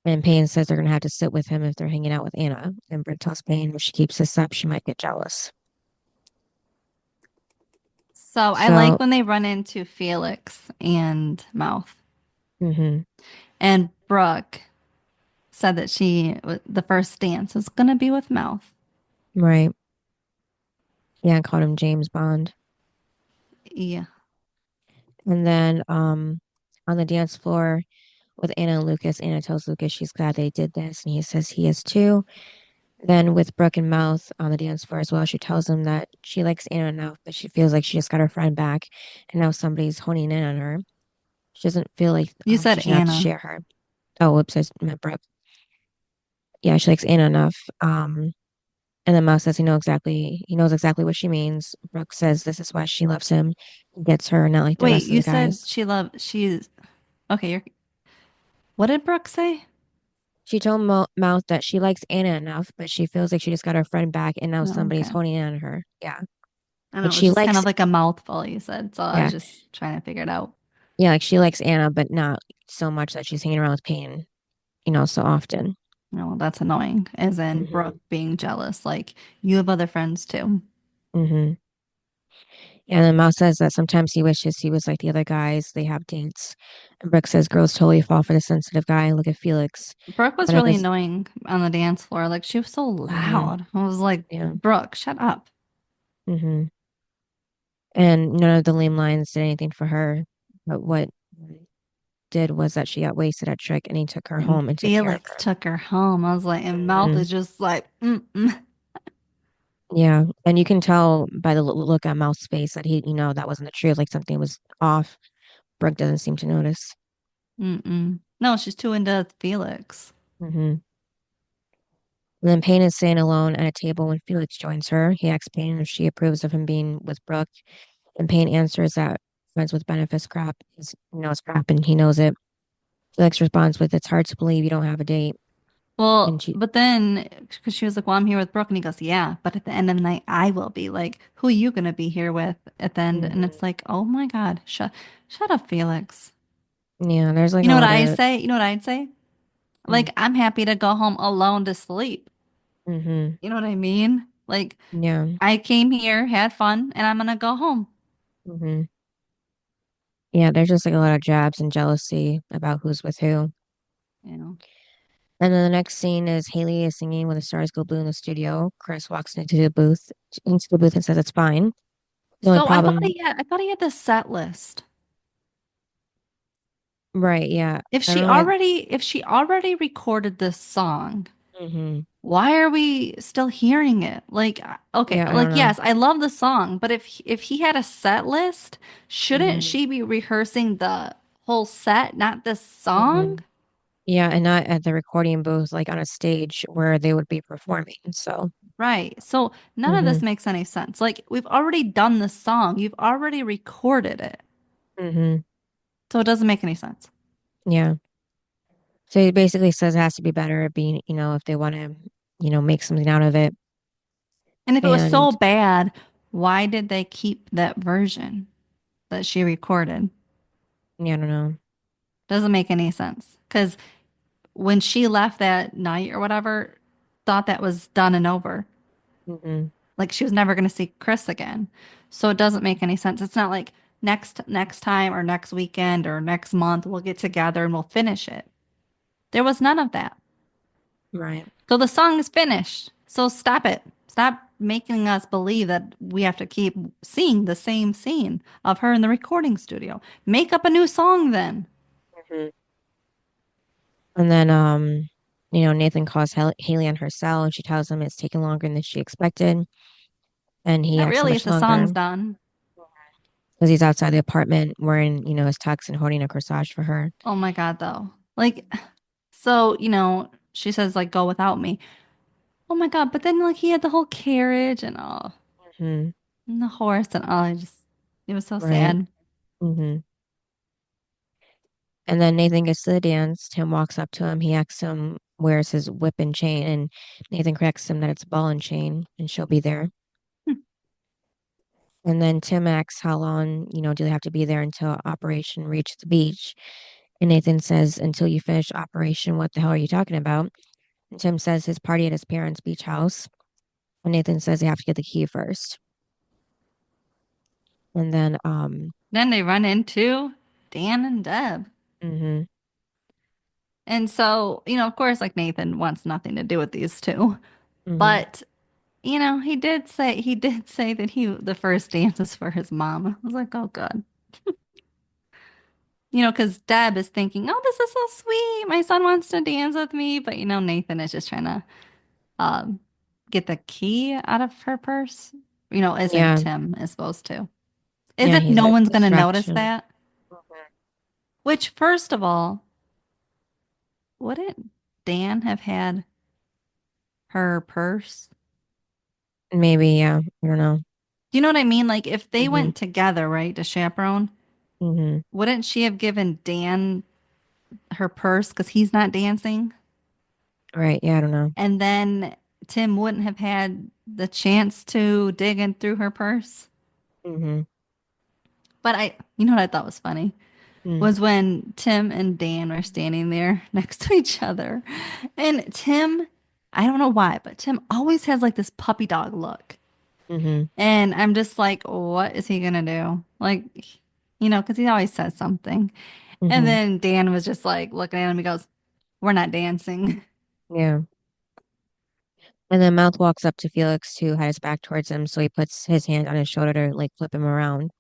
And Payne says they're gonna have to sit with him if they're hanging out with Anna. And Brooke tells Payne if she keeps this up, she might get jealous. So I So, like when they run into Felix and Mouth hmm and Brooke. said that the first dance was gonna be with Mouth. Right. Yeah, I called him James Bond. Yeah. And then on the dance floor with Anna and Lucas, Anna tells Lucas she's glad they did this, and he says he is too. Then with Brooke and Mouth on the dance floor as well, she tells him that she likes Anna enough, but she feels like she just got her friend back, and now somebody's honing in on her. She doesn't feel like You she said should have to Anna. share her. Oh, whoops, I meant Brooke. Yeah, she likes Anna enough. And then Mouth says he knows exactly what she means. Brooke says this is why she loves him. He gets her, not like the Wait, rest of you the said guys. she's okay, what did Brooke say? She told Mouth that she likes Anna enough, but she feels like she just got her friend back, and now Oh, somebody's okay. honing in on her. Yeah, I know like it was she just kind likes, of like a mouthful you said, so I was yeah, just trying to figure it out. yeah, like she likes Anna, but not so much that she's hanging around with Peyton, so often. No, that's annoying. As in Hmm. Brooke being jealous. Like, you have other friends too. Hmm. And then Mouth says that sometimes he wishes he was like the other guys. They have dates. And Brooke says girls totally fall for the sensitive guy. Look at Felix. Brooke was None of really this. annoying on the dance floor. Like, she was so Hmm. loud. I was like, Yeah. Brooke, shut up. Hmm. And none of the lame lines did anything for her. But what did was that she got wasted at Trick and he took her And home and took care of Felix her. took her home. I was like, and Mouth Hmm. is just like, mm-mm. Yeah. And you can tell by the look on Mouth's face that that wasn't the truth. Like something was off. Brooke doesn't seem to notice. Mm-mm. No, she's too into Felix. Hmm. And then Payne is sitting alone at a table when Felix joins her. He asks Payne if she approves of him being with Brooke. And Payne answers that friends with benefits crap is crap and he knows it. Felix responds with, it's hard to believe you don't have a date. And Well, she, but then, because she was like, well, I'm here with Brooke. And he goes, yeah, but at the end of the night, I will be. Like, who are you going to be here with at the end? And Mhm. it's like, oh my God, shut up, Felix. Yeah, there's like You a know what lot I of, say? You know what I'd say? mm, Like, I'm happy to go home alone to sleep. hmm, You know what I mean? Like, yeah, I came here, had fun, and I'm gonna go home. hmm, yeah, there's just like a lot of jabs and jealousy about who's with who. You know. And then the next scene is Haley is singing when the stars go blue in the studio. Chris walks into the booth and says it's fine. The only So problem, I thought he had this set list. right? Yeah, If I don't she know why. already recorded this song, Hmm. why are we still hearing it? Like, okay, Yeah, I don't like know. yes, I love the song, but if he had a set list, shouldn't Hmm. she be rehearsing the whole set, not this song? Hmm. Yeah, and not at the recording booth, like on a stage where they would be performing. So, Right. So none of this hmm, makes any sense. Like, we've already done the song, you've already recorded it. hmm, So it doesn't make any sense. yeah. So he basically says it has to be better at being, if they want to, make something out of it. And if it was so And bad, why did they keep that version that she recorded? yeah, I don't know. Doesn't make any sense. Because when she left that night or whatever, thought that was done and over. Hmm. Like she was never going to see Chris again. So it doesn't make any sense. It's not like next time or next weekend or next month we'll get together and we'll finish it. There was none of that. Right. So the song is finished. So stop it. Stop making us believe that we have to keep seeing the same scene of her in the recording studio. Make up a new song then. Hmm. And then, Nathan calls Haley on her cell and she tells him it's taking longer than she expected. And he Not acts so really if much the longer song's done. because he's outside the apartment wearing, his tux and holding a corsage for her. Oh my God, though. Like, so, she says, like, go without me. Oh my God, but then, like, he had the whole carriage and all, Hmm. and the horse and all. It was so Right. sad. Hmm. And then Nathan gets to the dance. Tim walks up to him. He asks him where's his whip and chain, and Nathan corrects him that it's ball and chain, and she'll be there. Hmm. And then Tim asks how long, do they have to be there until Operation Reach the Beach? And Nathan says, until you finish Operation, what the hell are you talking about? And Tim says his party at his parents' beach house. And Nathan says they have to get the key first. And then, Then they run into Dan and Deb. mhm. And so, of course, like Nathan wants nothing to do with these two. Hmm. But, he did say that the first dance is for his mom. I was like, oh God. Because Deb is thinking, oh, this is so sweet. My son wants to dance with me. But, Nathan is just trying to um, get the key out of her purse, as in Yeah. Tim is supposed to. As Yeah, if he's no a one's going to notice distraction. that. Which, first of all, wouldn't Dan have had her purse? Maybe, yeah. I don't know. Do you know what I mean? Like, if they Hmm. went together, right, to chaperone, Hmm. wouldn't she have given Dan her purse because he's not dancing? Right. Yeah, I don't know. And then Tim wouldn't have had the chance to dig in through her purse? Hmm. But you know what I thought was funny? Mm-hmm. Was when Tim and Dan were standing there next to each other. And Tim, I don't know why, but Tim always has like this puppy dog look. Hmm. And I'm just like, what is he gonna do? Like, because he always says something. And Hmm. then Dan was just like looking at him. He goes, "We're not dancing." Yeah. And then Mouth walks up to Felix who had his back towards him, so he puts his hand on his shoulder to like flip him around.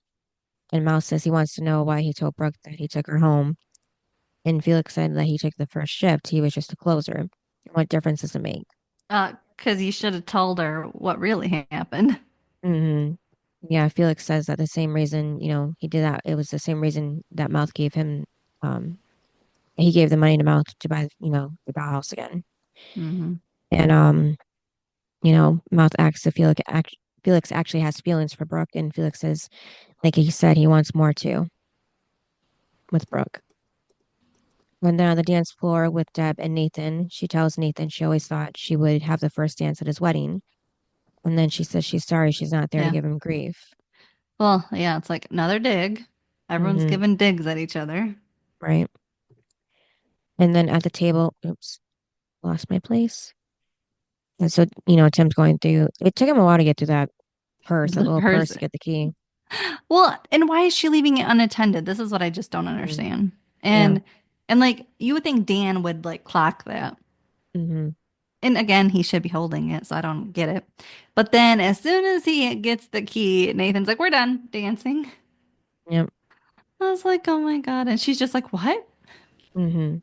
And Mouth says he wants to know why he told Brooke that he took her home. And Felix said that he took the first shift. He was just a closer. What difference does it make? Because you should have told her what really happened. Hmm. Yeah, Felix says that the same reason, he did that. It was the same reason that Mouth gave him, um, he gave the money to Mouth to buy, the dollhouse again. Hmm. And, Mouth asks if Felix actually has feelings for Brooke. And Felix says, like he said, he wants more too with Brooke. When they're on the dance floor with Deb and Nathan, she tells Nathan she always thought she would have the first dance at his wedding. And then she says she's sorry she's not there to Yeah. give him grief. Well, yeah, it's like another dig. Everyone's Hmm. giving digs at each other. Right. And then at the table, oops, lost my place. And so, Tim's going through, it took him a while to get through that little Hers. purse to get the key. Well, and why is she leaving it unattended? This is what I just don't Hmm. understand. Yeah. And like you would think Dan would like clock that. Hmm. And again, he should be holding it, so I don't get it. But then as soon as he gets the key, Nathan's like, "We're done dancing." Yep. I was like, "Oh my God." And she's just like, "What?" Hmm.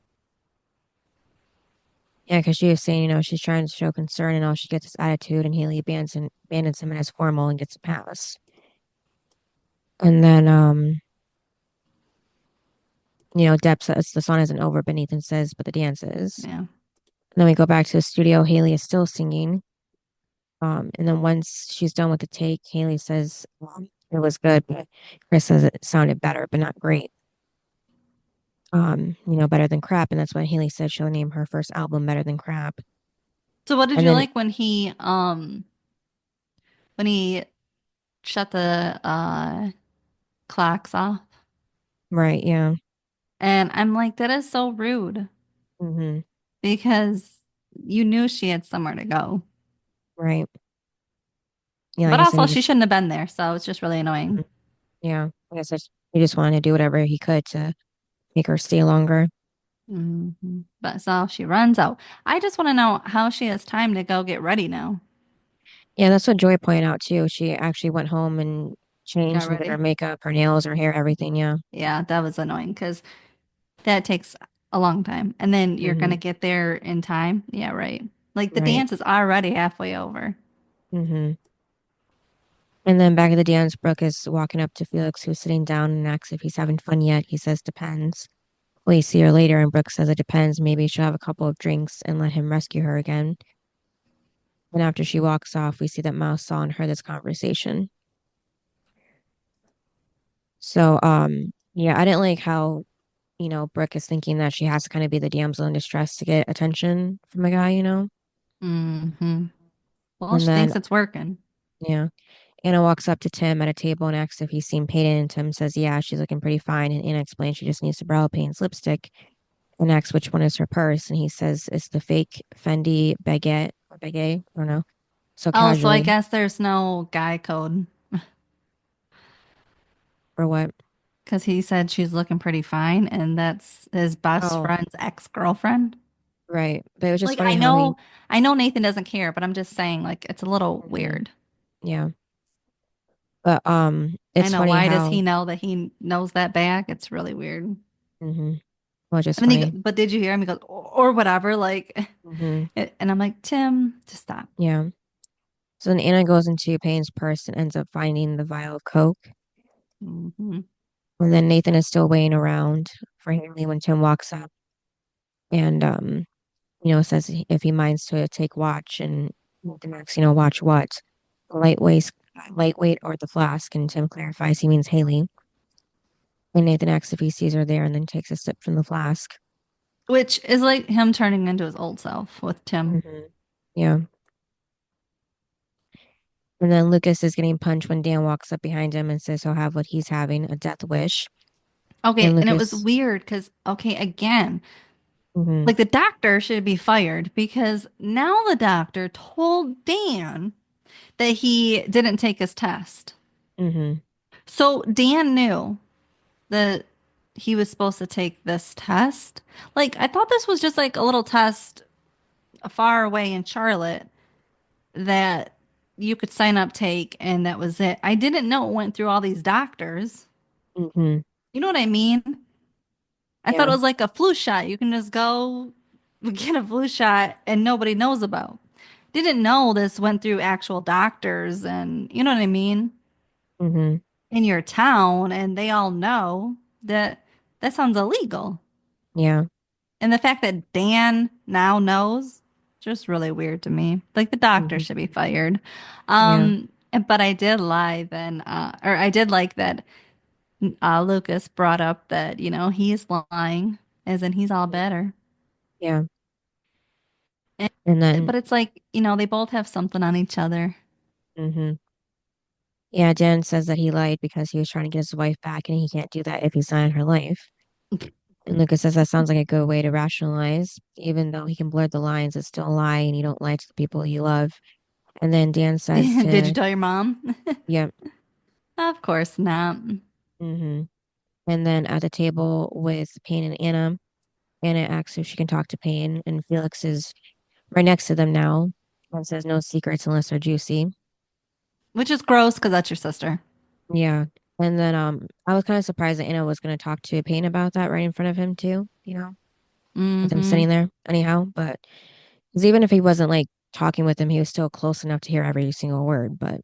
Yeah, because she was saying, she's trying to show concern and all she gets is attitude, and Haley abandons him as formal and gets a pass. And then, Deb says the song isn't over, but Nathan says, but the dance is. Yeah. And then we go back to the studio. Haley is still singing. And then once she's done with the take, Haley says, it was good, but Chris says it sounded better, but not great. Better than crap. And that's when Haley said she'll name her first album Better Than Crap. So what did And you then, like when he shut the clocks off? right, yeah. And I'm like, that is so rude Hmm. because you knew she had somewhere to go. Right. Yeah, like But I said, also she shouldn't have been there, so it's just really annoying. Mhm. Yeah, like I said, he just wanted to do whatever he could to make her stay longer. But so she runs out. I just want to know how she has time to go get ready now. Yeah, that's what Joy pointed out too. She actually went home and Got changed and did her ready. makeup, her nails, her hair, everything. Yeah. Yeah, that was annoying because that takes a long time. And then you're Hmm. gonna get there in time. Yeah, right. Like the Right. dance is already halfway over. Hmm. And then back at the dance, Brooke is walking up to Felix, who's sitting down, and asks if he's having fun yet. He says, depends. We see her later, and Brooke says it depends. Maybe she'll have a couple of drinks and let him rescue her again. And after she walks off, we see that Mouse saw and heard this conversation. So, yeah, I didn't like how, Brooke is thinking that she has to kind of be the damsel in distress to get attention from a guy. Hmm. Well, And she then, thinks it's working. yeah, Anna walks up to Tim at a table and asks if he's seen Peyton. And Tim says, yeah, she's looking pretty fine. And Anna explains she just needs to brow paint lipstick and asks which one is her purse. And he says it's the fake Fendi baguette or baguette. I don't know. So Oh, so I casually. guess there's no guy code Or what? because he said she's looking pretty fine, and that's his best Oh, friend's ex-girlfriend. right. But it was just Like funny how he, I know Nathan doesn't care, but I'm just saying, like, it's a little Mhm. weird. Yeah. But I it's know. funny Why does how, he know that he knows that bag? It's really weird. hmm well, just And then funny. but did you hear him? He goes, or whatever, like, Hmm and I'm like, Tim, just stop. Yeah. So then Anna goes into Payne's purse and ends up finding the vial of Coke. Hmm. And then Nathan is still waiting around for Haley when Tim walks up and says if he minds to take watch and Nathan asks, watch what? The lightweight or the flask, and Tim clarifies he means Haley. And Nathan asks if he sees her there and then takes a sip from the flask. Which is like him turning into his old self with Tim. Hmm Yeah. And then Lucas is getting punched when Dan walks up behind him and says he'll have what he's having, a death wish. And Okay, and it was Lucas, weird because, okay, again, hmm like the doctor should be fired because now the doctor told Dan that he didn't take his test. hmm So Dan knew that he was supposed to take this test. Like, I thought this was just like a little test far away in Charlotte that you could sign up, take, and that was it. I didn't know it went through all these doctors. hmm You know what I mean? I thought Yeah. it was like a flu shot. You can just go get a flu shot and nobody knows about. Didn't know this went through actual doctors and you know what I mean? hmm In your town and they all know that that sounds illegal. Yeah. And the fact that Dan now knows, just really weird to me. Like the doctor hmm should be fired. Yeah. But I did lie then, or I did like that Lucas brought up that, he's lying, as in he's all better. Yeah. And, And then, but it's like, they both have something on each other. hmm yeah, Dan says that he lied because he was trying to get his wife back and he can't do that if he's not in her life. And Lucas says that sounds like a good way to rationalize. Even though he can blur the lines, it's still a lie and you don't lie to the people you love. And then Dan says Did you to, tell your mom? yeah, Of course not. hmm And then at the table with Payne and Anna, Anna asks if she can talk to Payne, and Felix is right next to them now and says no secrets unless they're juicy. Which is gross because that's your sister. Yeah. And then I was kind of surprised that Anna was going to talk to Payne about that right in front of him too, with him Hmm. sitting there anyhow. But 'cause even if he wasn't like talking with him, he was still close enough to hear every single word. But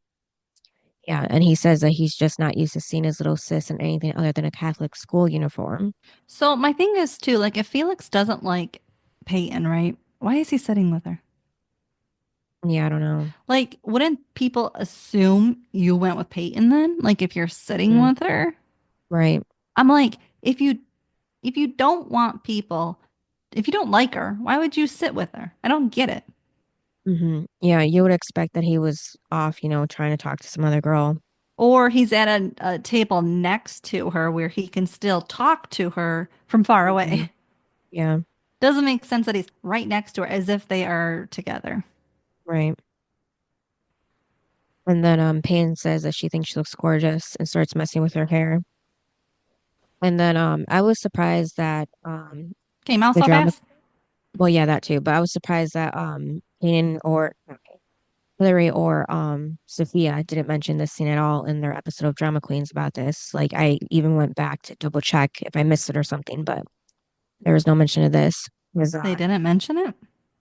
yeah, and he says that he's just not used to seeing his little sis in anything other than a Catholic school uniform. So my thing is too, like if Felix doesn't like Peyton, right? Why is he sitting with her? Yeah, I don't know. Like, wouldn't people assume you went with Peyton then? Like if you're sitting Mhm. with her? Right. I'm like, if you don't want people, if you don't like her, why would you sit with her? I don't get it. Yeah, you would expect that he was off, trying to talk to some other girl. Or he's at a table next to her where he can still talk to her from far Hmm away. Yeah, Doesn't make sense that he's right next to her as if they are together. right. And then Payne says that she thinks she looks gorgeous and starts messing with her hair. And then I was surprised that Came out the so drama fast. well, yeah, that too, but I was surprised that Payne or Hillary or Sophia didn't mention this scene at all in their episode of Drama Queens about this. Like I even went back to double check if I missed it or something, but there was no mention of this. It was They didn't mention it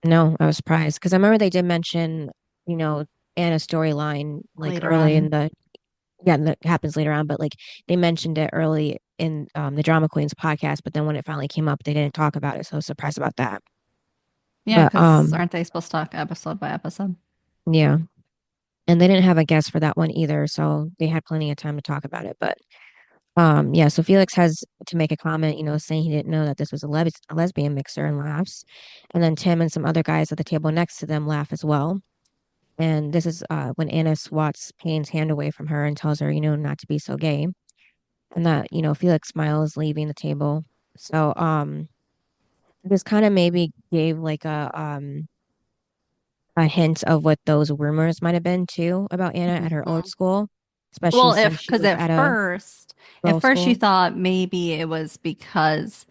no, I was surprised because I remember they did mention, you know, Anna's storyline like later early in on. the yeah, that happens later on, but like they mentioned it early in the Drama Queens podcast, but then when it finally came up, they didn't talk about it, so I was surprised about that. Yeah, But because aren't they supposed to talk episode by episode? yeah, and they didn't have a guest for that one either, so they had plenty of time to talk about it. But yeah, so Felix has to make a comment, saying he didn't know that this was a lesbian mixer and laughs, and then Tim and some other guys at the table next to them laugh as well. And this is when Anna swats Payne's hand away from her and tells her, not to be so gay. And that, Felix smiles, leaving the table. So this kind of maybe gave like a hint of what those rumors might have been too about Anna at her old Mhm. school. especially Well, since if she because was at a at girls' first she school. thought maybe it was because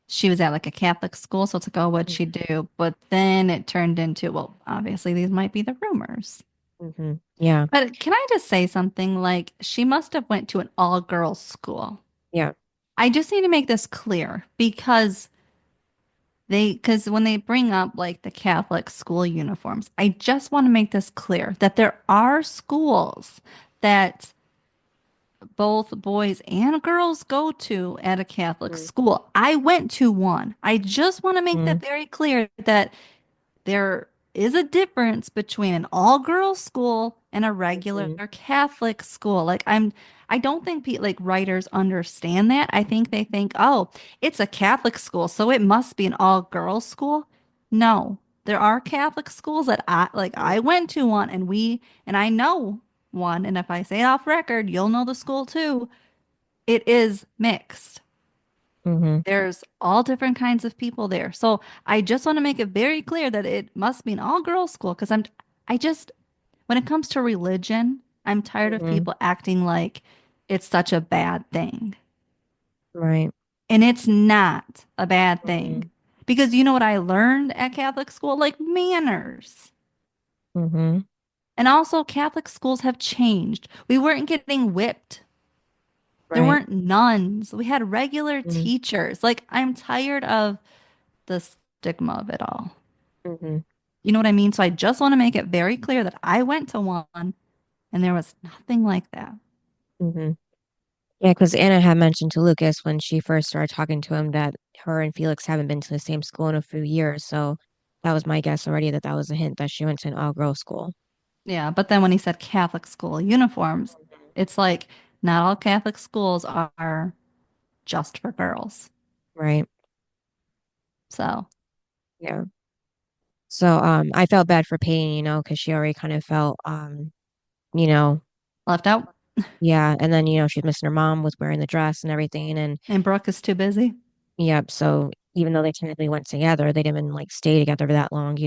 she was at like a Catholic school, so it's like, oh, what'd she do? But then it turned into, well, obviously these might be the rumors. Mm-hmm. Yeah, But can I just say something? Like she must have went to an all-girls school. yeah. I just need to make this clear because when they bring up like the Catholic school uniforms, I just want to make this clear that there are schools that both boys and girls go to at a Catholic school. I went to one. I just want to make Mm-hmm. that very clear that there is a difference between an all-girls school and a regular Mm-hmm. Catholic school. I don't think like writers understand that. I think they think, oh, it's a Catholic school, so it must be an all-girls school. No, there are Catholic schools that I went to one and I know one, and if I say it off record, you'll know the school too. It is mixed. Mm-hmm. There's all different kinds of people there. So I just want to make it very clear that it must be an all-girls school because I just, when it comes to religion, I'm tired of Mm-hmm. people acting like it's such a bad thing. Right. And it's not a bad thing. Mm-hmm. Because you know what I learned at Catholic school? Like manners. Mm-hmm. And also, Catholic schools have changed. We weren't getting whipped. There Right. weren't nuns. We had regular Mm-hmm. teachers. Like, I'm tired of the stigma of it all. Mm-hmm. You know what I mean? So I just want to make it very clear that I went to one and there was nothing like that. Mm-hmm. Yeah, because Anna had mentioned to Lucas when she first started talking to him that her and Felix haven't been to the same school in a few years. So that was my guess already that that was a hint that she went to an all-girls school. Yeah, but then when he said Catholic school uniforms, it's like not all Catholic schools are just for girls. Right. So Yeah. So I felt bad for Peyton, because she already kind of felt you know, left out yeah, and then she's missing her mom was wearing the dress and everything and and Brooke is too busy. yep, so even though they technically went together, they didn't even like stay together for that long.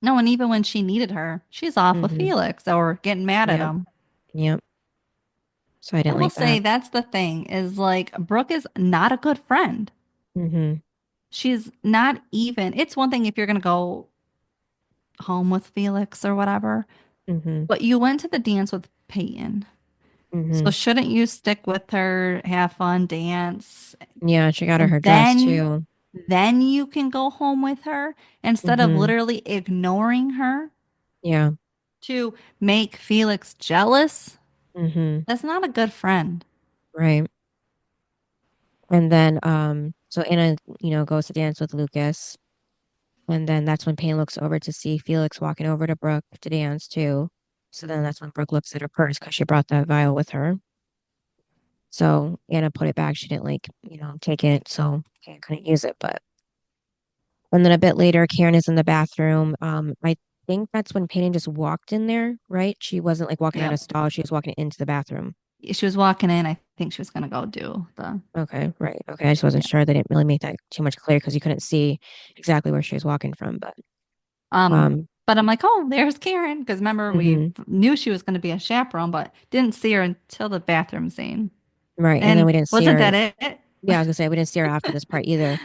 No, and even when she needed her, she's off with Mm-hmm. Felix or getting mad at Yep. him. Yep. So I I didn't will like say that. that's the thing is like Brooke is not a good friend. Mm-hmm. She's not even, it's one thing if you're going to go home with Felix or whatever, Mm-hmm. but you went to the dance with Peyton. So Mm-hmm. shouldn't you stick with her, have fun, dance, Yeah, she got her and dress too. then you can go home with her instead of Mm-hmm. literally ignoring her Yeah. to make Felix jealous? Mm-hmm. That's not a good friend. Right. And then so Anna, goes to dance with Lucas. And then that's when Payne looks over to see Felix walking over to Brooke to dance too. So then that's when Brooke looks at her purse because she brought that vial with her. So Anna put it back. She didn't like, take it. So Anna couldn't use it. But and then a bit later, Karen is in the bathroom. I think that's when Payne just walked in there, right? She wasn't like walking out of Yep. stall. She was walking into the bathroom. She was walking in. I think she was going to go do the, Okay, right. Okay. I just wasn't yeah. sure. They didn't really make that too much clear because you couldn't see exactly where she was walking from. But Um, um, but I'm like, oh, there's Karen. Because remember, we mhm. knew she was going to be a chaperone, but didn't see her until the bathroom scene. Right. And then And we didn't see wasn't her. that it? Yeah, I was gonna say we didn't see her after this part either.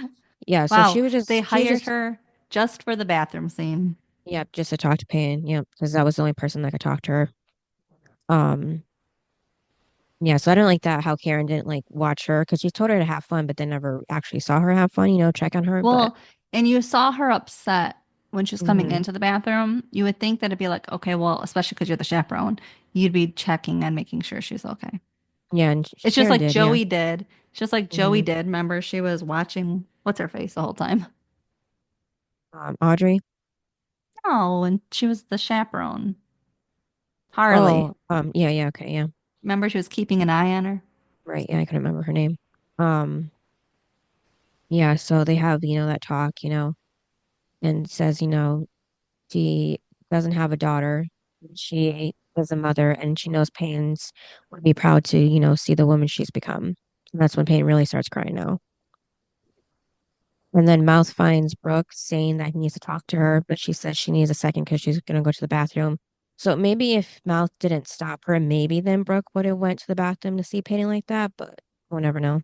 Yeah, so Wow, she was they just hired her just for the bathroom scene. yeah, just to talk to Payne. Yeah, because that was the only person that could talk to her. Um, yeah, so I didn't like that how Karen didn't like watch her because she told her to have fun, but then never actually saw her have fun, check on her. But Well, and you saw her upset when she was coming hmm into the bathroom. You would think that it'd be like, okay, well, especially because you're the chaperone, you'd be checking and making sure she's okay. yeah, and It's just Karen like did, yeah. Joey did. It's just like Joey hmm did. Remember, she was watching what's her face the whole time. Audrey. Oh, and she was the chaperone. Harley. Oh, yeah, yeah, okay, yeah, Remember, she was keeping an eye on her. right, yeah, I couldn't remember her name. Um, yeah, so they have that talk, and says she doesn't have a daughter. She is a mother and she knows Payne's would be proud to, see the woman she's become. And that's when Payne really starts crying now. And then Mouth finds Brooke saying that he needs to talk to her, but she says she needs a second because she's going to go to the bathroom. So maybe if Mouth didn't stop her, maybe then Brooke would have went to the bathroom to see Peyton like that, but we'll never know.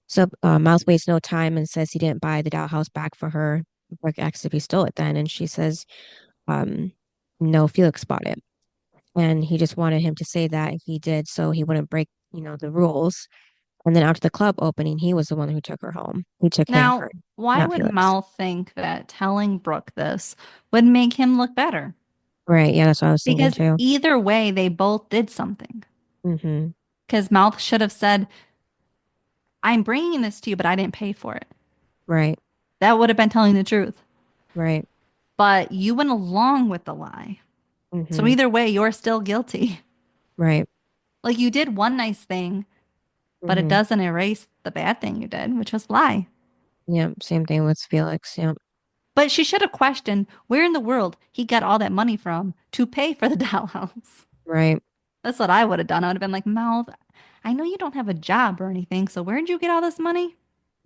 So Mouth wastes no time and says he didn't buy the dollhouse back for her. Brooke asks if he stole it then, and she says, um, no, Felix bought it. And he just wanted him to say that he did so he wouldn't break, the rules. And then after the club opening, he was the one who took her home. He took Now, Hanford, why not would Felix. Mal think that telling Brooke this would make him look better? Right. Yeah, that's what I was thinking Because too. either way, they both did something. Mm-hmm. Because Mouth should have said, I'm bringing this to you, but I didn't pay for it. Right. That would have been telling the truth. Right. But you went along with the lie. So Mm-hmm. either way, you're still guilty. Right. Like you did one nice thing, but it Mm-hmm. doesn't erase the bad thing you did, which was lie. Yeah. Same thing with Felix. Yeah. But she should have questioned where in the world he got all that money from to pay for the dollhouse. Right. That's what I would have done. I would have been like, Mouth, I know you don't have a job or anything, so where'd you get all this money?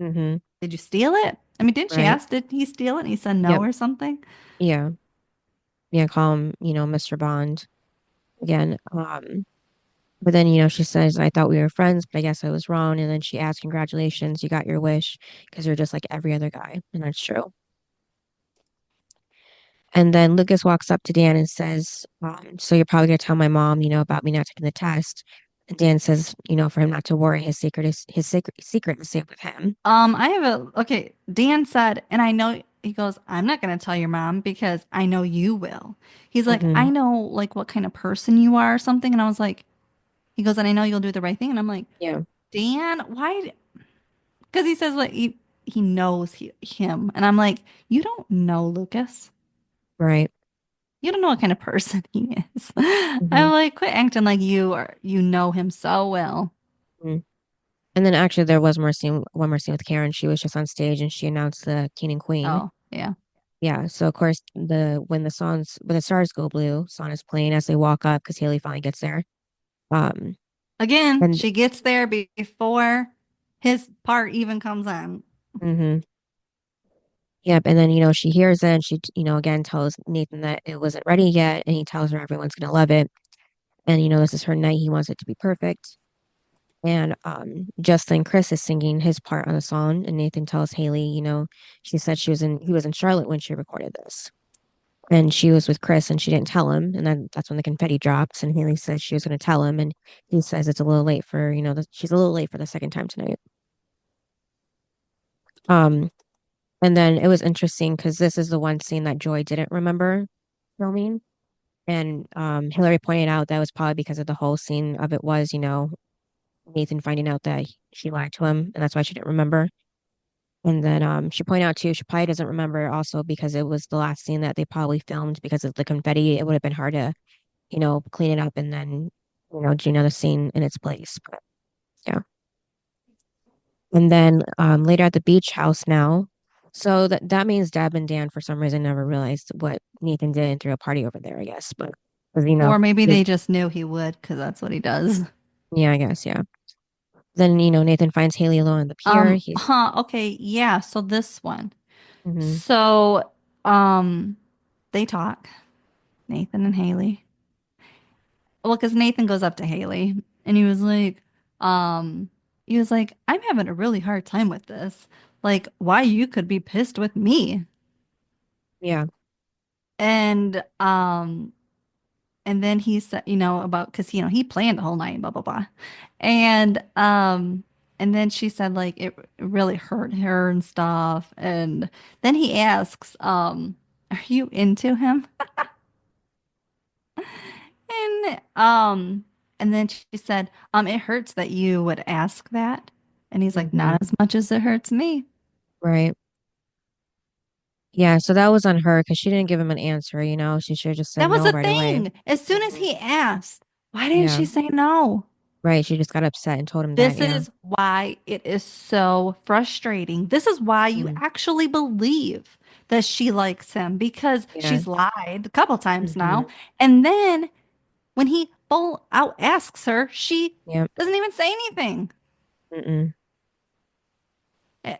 Mm-hmm. Did you steal it? I mean, didn't she Right. ask, did he steal it? And he said no Yep. or something. Yeah. Yeah. Call him, Mr. Bond again. But then, she says, I thought we were friends, but I guess I was wrong. And then she asks, congratulations, you got your wish because you're just like every other guy. And that's true. And then Lucas walks up to Dan and says, so you're probably going to tell my mom, about me not taking the test. And Dan says, for him not to worry, his secret is safe with him. I have okay, Dan said, and I know, he goes, I'm not going to tell your mom because I know you will. He's like, Hmm. I know like what kind of person you are or something. And I was like, he goes, and I know you'll do the right thing. And I'm like, Yeah. Dan, why? Because he says like he knows him. And I'm like, you don't know Lucas. Right. You don't know what kind of person he is. Hmm. I'm like, quit acting like you know him so well. Hmm. And then actually there was one more scene with Karen. She was just on stage and she announced the King and Queen. Oh, yeah. Yeah. So of course when the stars go blue, song is playing as they walk up because Haley finally gets there. Um, Again, and she gets there before his part even comes on. hmm yep. And then, she hears it and she, again tells Nathan that it wasn't ready yet. And he tells her everyone's going to love it. And, this is her night. He wants it to be perfect. And Justin Chris is singing his part on the song. And Nathan tells Haley, she said he was in Charlotte when she recorded this. And she was with Chris and she didn't tell him. And then that's when the confetti drops. And Haley says she was going to tell him. And he says it's a little late for, she's a little late for the second time tonight. Um, and then it was interesting because this is the one scene that Joy didn't remember filming. And Hillary pointed out that was probably because of the whole scene of it was, Nathan finding out that she lied to him, and that's why she didn't remember. And then she pointed out too, she probably doesn't remember also because it was the last scene that they probably filmed because of the confetti. It would have been hard to, clean it up and then, do another scene in its place. But yeah. And then later at the beach house now. So that means Deb and Dan for some reason never realized what Nathan did and threw a party over there, I guess. But 'cause, Or maybe they- they just knew he would because that's what he does. yeah, I guess, yeah. Then, Nathan finds Haley alone on the pier. Okay, yeah, so this one. Hmm. So, um, they talk, Nathan and Haley. Well, because Nathan goes up to Haley and um, he was like, I'm having a really hard time with this. Like, why you could be pissed with me. Yeah. And and then he said, about because he planned the whole night, blah blah blah. And and then she said like it really hurt her and stuff. And then he asks, are you into him? And then she said, it hurts that you would ask that. And he's like, Hmm. not as much as it hurts me. Right. Yeah. So that was on her because she didn't give him an answer, She should have just said That was no the right away. thing. As soon as Hmm. he asked, why didn't Yeah. she say no? Right. She just got upset and told him that. This Yeah. is why it is so frustrating. This is why you Mm. actually believe that she likes him because Yeah. she's lied a couple times now. Hmm. And then when he full out asks her, she Yep. doesn't even say anything. Mm-mm. Eh,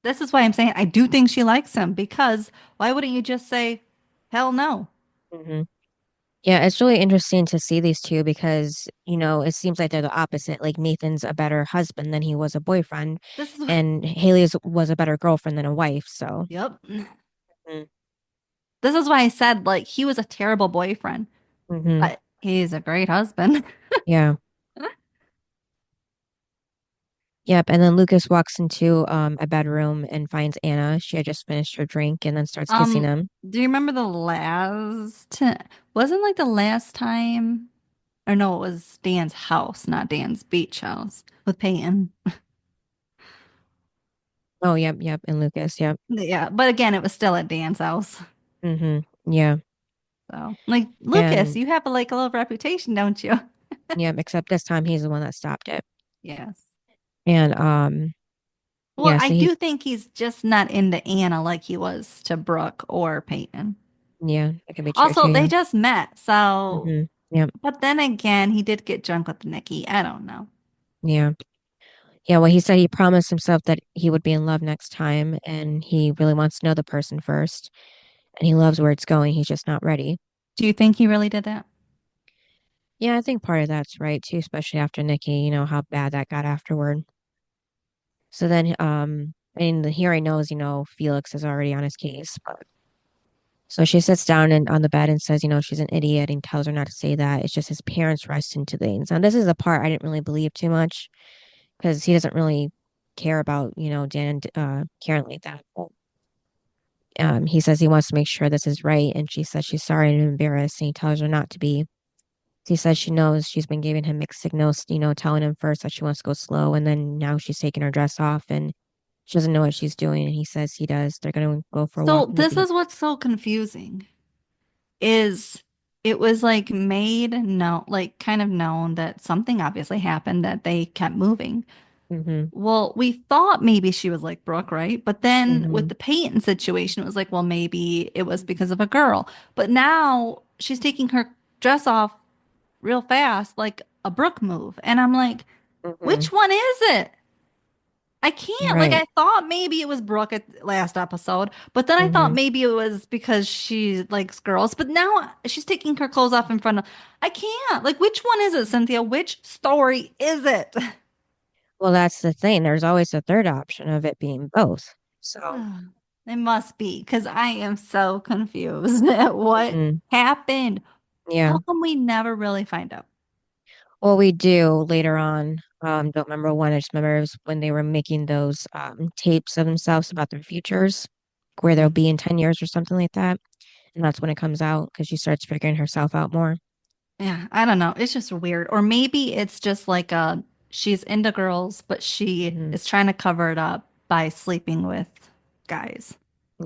This is why I'm saying I do think she likes him because why wouldn't you just say, hell no? Hmm. Yeah, it's really interesting to see these two because, it seems like they're the opposite. Like Nathan's a better husband than he was a boyfriend, This is, and Haley's was a better girlfriend than a wife. So, yep. mm-hmm. This is why I said like he was a terrible boyfriend, Mm-hmm. but he's a great husband. Yeah. Yep. And then Lucas walks into a bedroom and finds Anna. She had just finished her drink and then starts kissing Um, him. do you remember the last, wasn't like the last time, or no, it was Dan's house, not Dan's beach house with Peyton. Oh, yep, yep. And Lucas, yep. Yeah, but again, it was still at Dan's house. Mm-hmm. Yeah. So, like, Lucas, And you have like a little reputation, don't you? yep, except this time he's the one that stopped it. Yes. And Well, yeah, I so he do think he's just not into Anna like he was to Brooke or Peyton. yeah, that could be true too, Also, they yeah. just met, so, Mm-hmm. Yep. but then again, he did get drunk with Nikki. I don't know. Yeah. Yeah, well, he said he promised himself that he would be in love next time, and he really wants to know the person first, and he loves where it's going. He's just not ready. Do you think he really did that? Yeah, I think part of that's right too, especially after Nikki, how bad that got afterward. So then, and here I knows, Felix is already on his case, but so she sits down and on the bed and says, she's an idiot and tells her not to say that. It's just his parents rushed into things. Now, this is the part I didn't really believe too much because he doesn't really care about, Dan and Karen like that. He says he wants to make sure this is right, and she says she's sorry and embarrassed, and he tells her not to be. He says she knows she's been giving him mixed signals, telling him first that she wants to go slow, and then now she's taking her dress off, and she doesn't know what she's doing, and he says he does. They're gonna go for a So walk on the this beach. is what's so confusing is it was like made known, like kind of known that something obviously happened that they kept moving. Mm-hmm. Well, we thought maybe she was like Brooke, right? But then with Mm-hmm. the Peyton situation, it was like, well, maybe it was because of a girl. But now she's taking her dress off real fast, like a Brooke move. And I'm like, Mm-hmm. which one is it? I can't. Like Right. I thought maybe it was Brooke at last episode, but then I thought Mm-hmm. maybe it was because she likes girls. But now she's taking her clothes off in front of. I can't. Like which one is it, Cynthia? Which story is it? Well, that's the thing. There's always a third option of it being both. So, It must be because I am so confused at what mm, happened. yeah. How come we never really find out? Well, we do later on. Don't remember when. I just remember it was when they were making those tapes of themselves about their futures, where they'll be in 10 years or something like that. And that's when it comes out because she starts figuring herself out more. Yeah, I don't know. It's just weird. Or maybe it's just like she's into girls, but she Hmm. is trying to cover it up by sleeping with guys.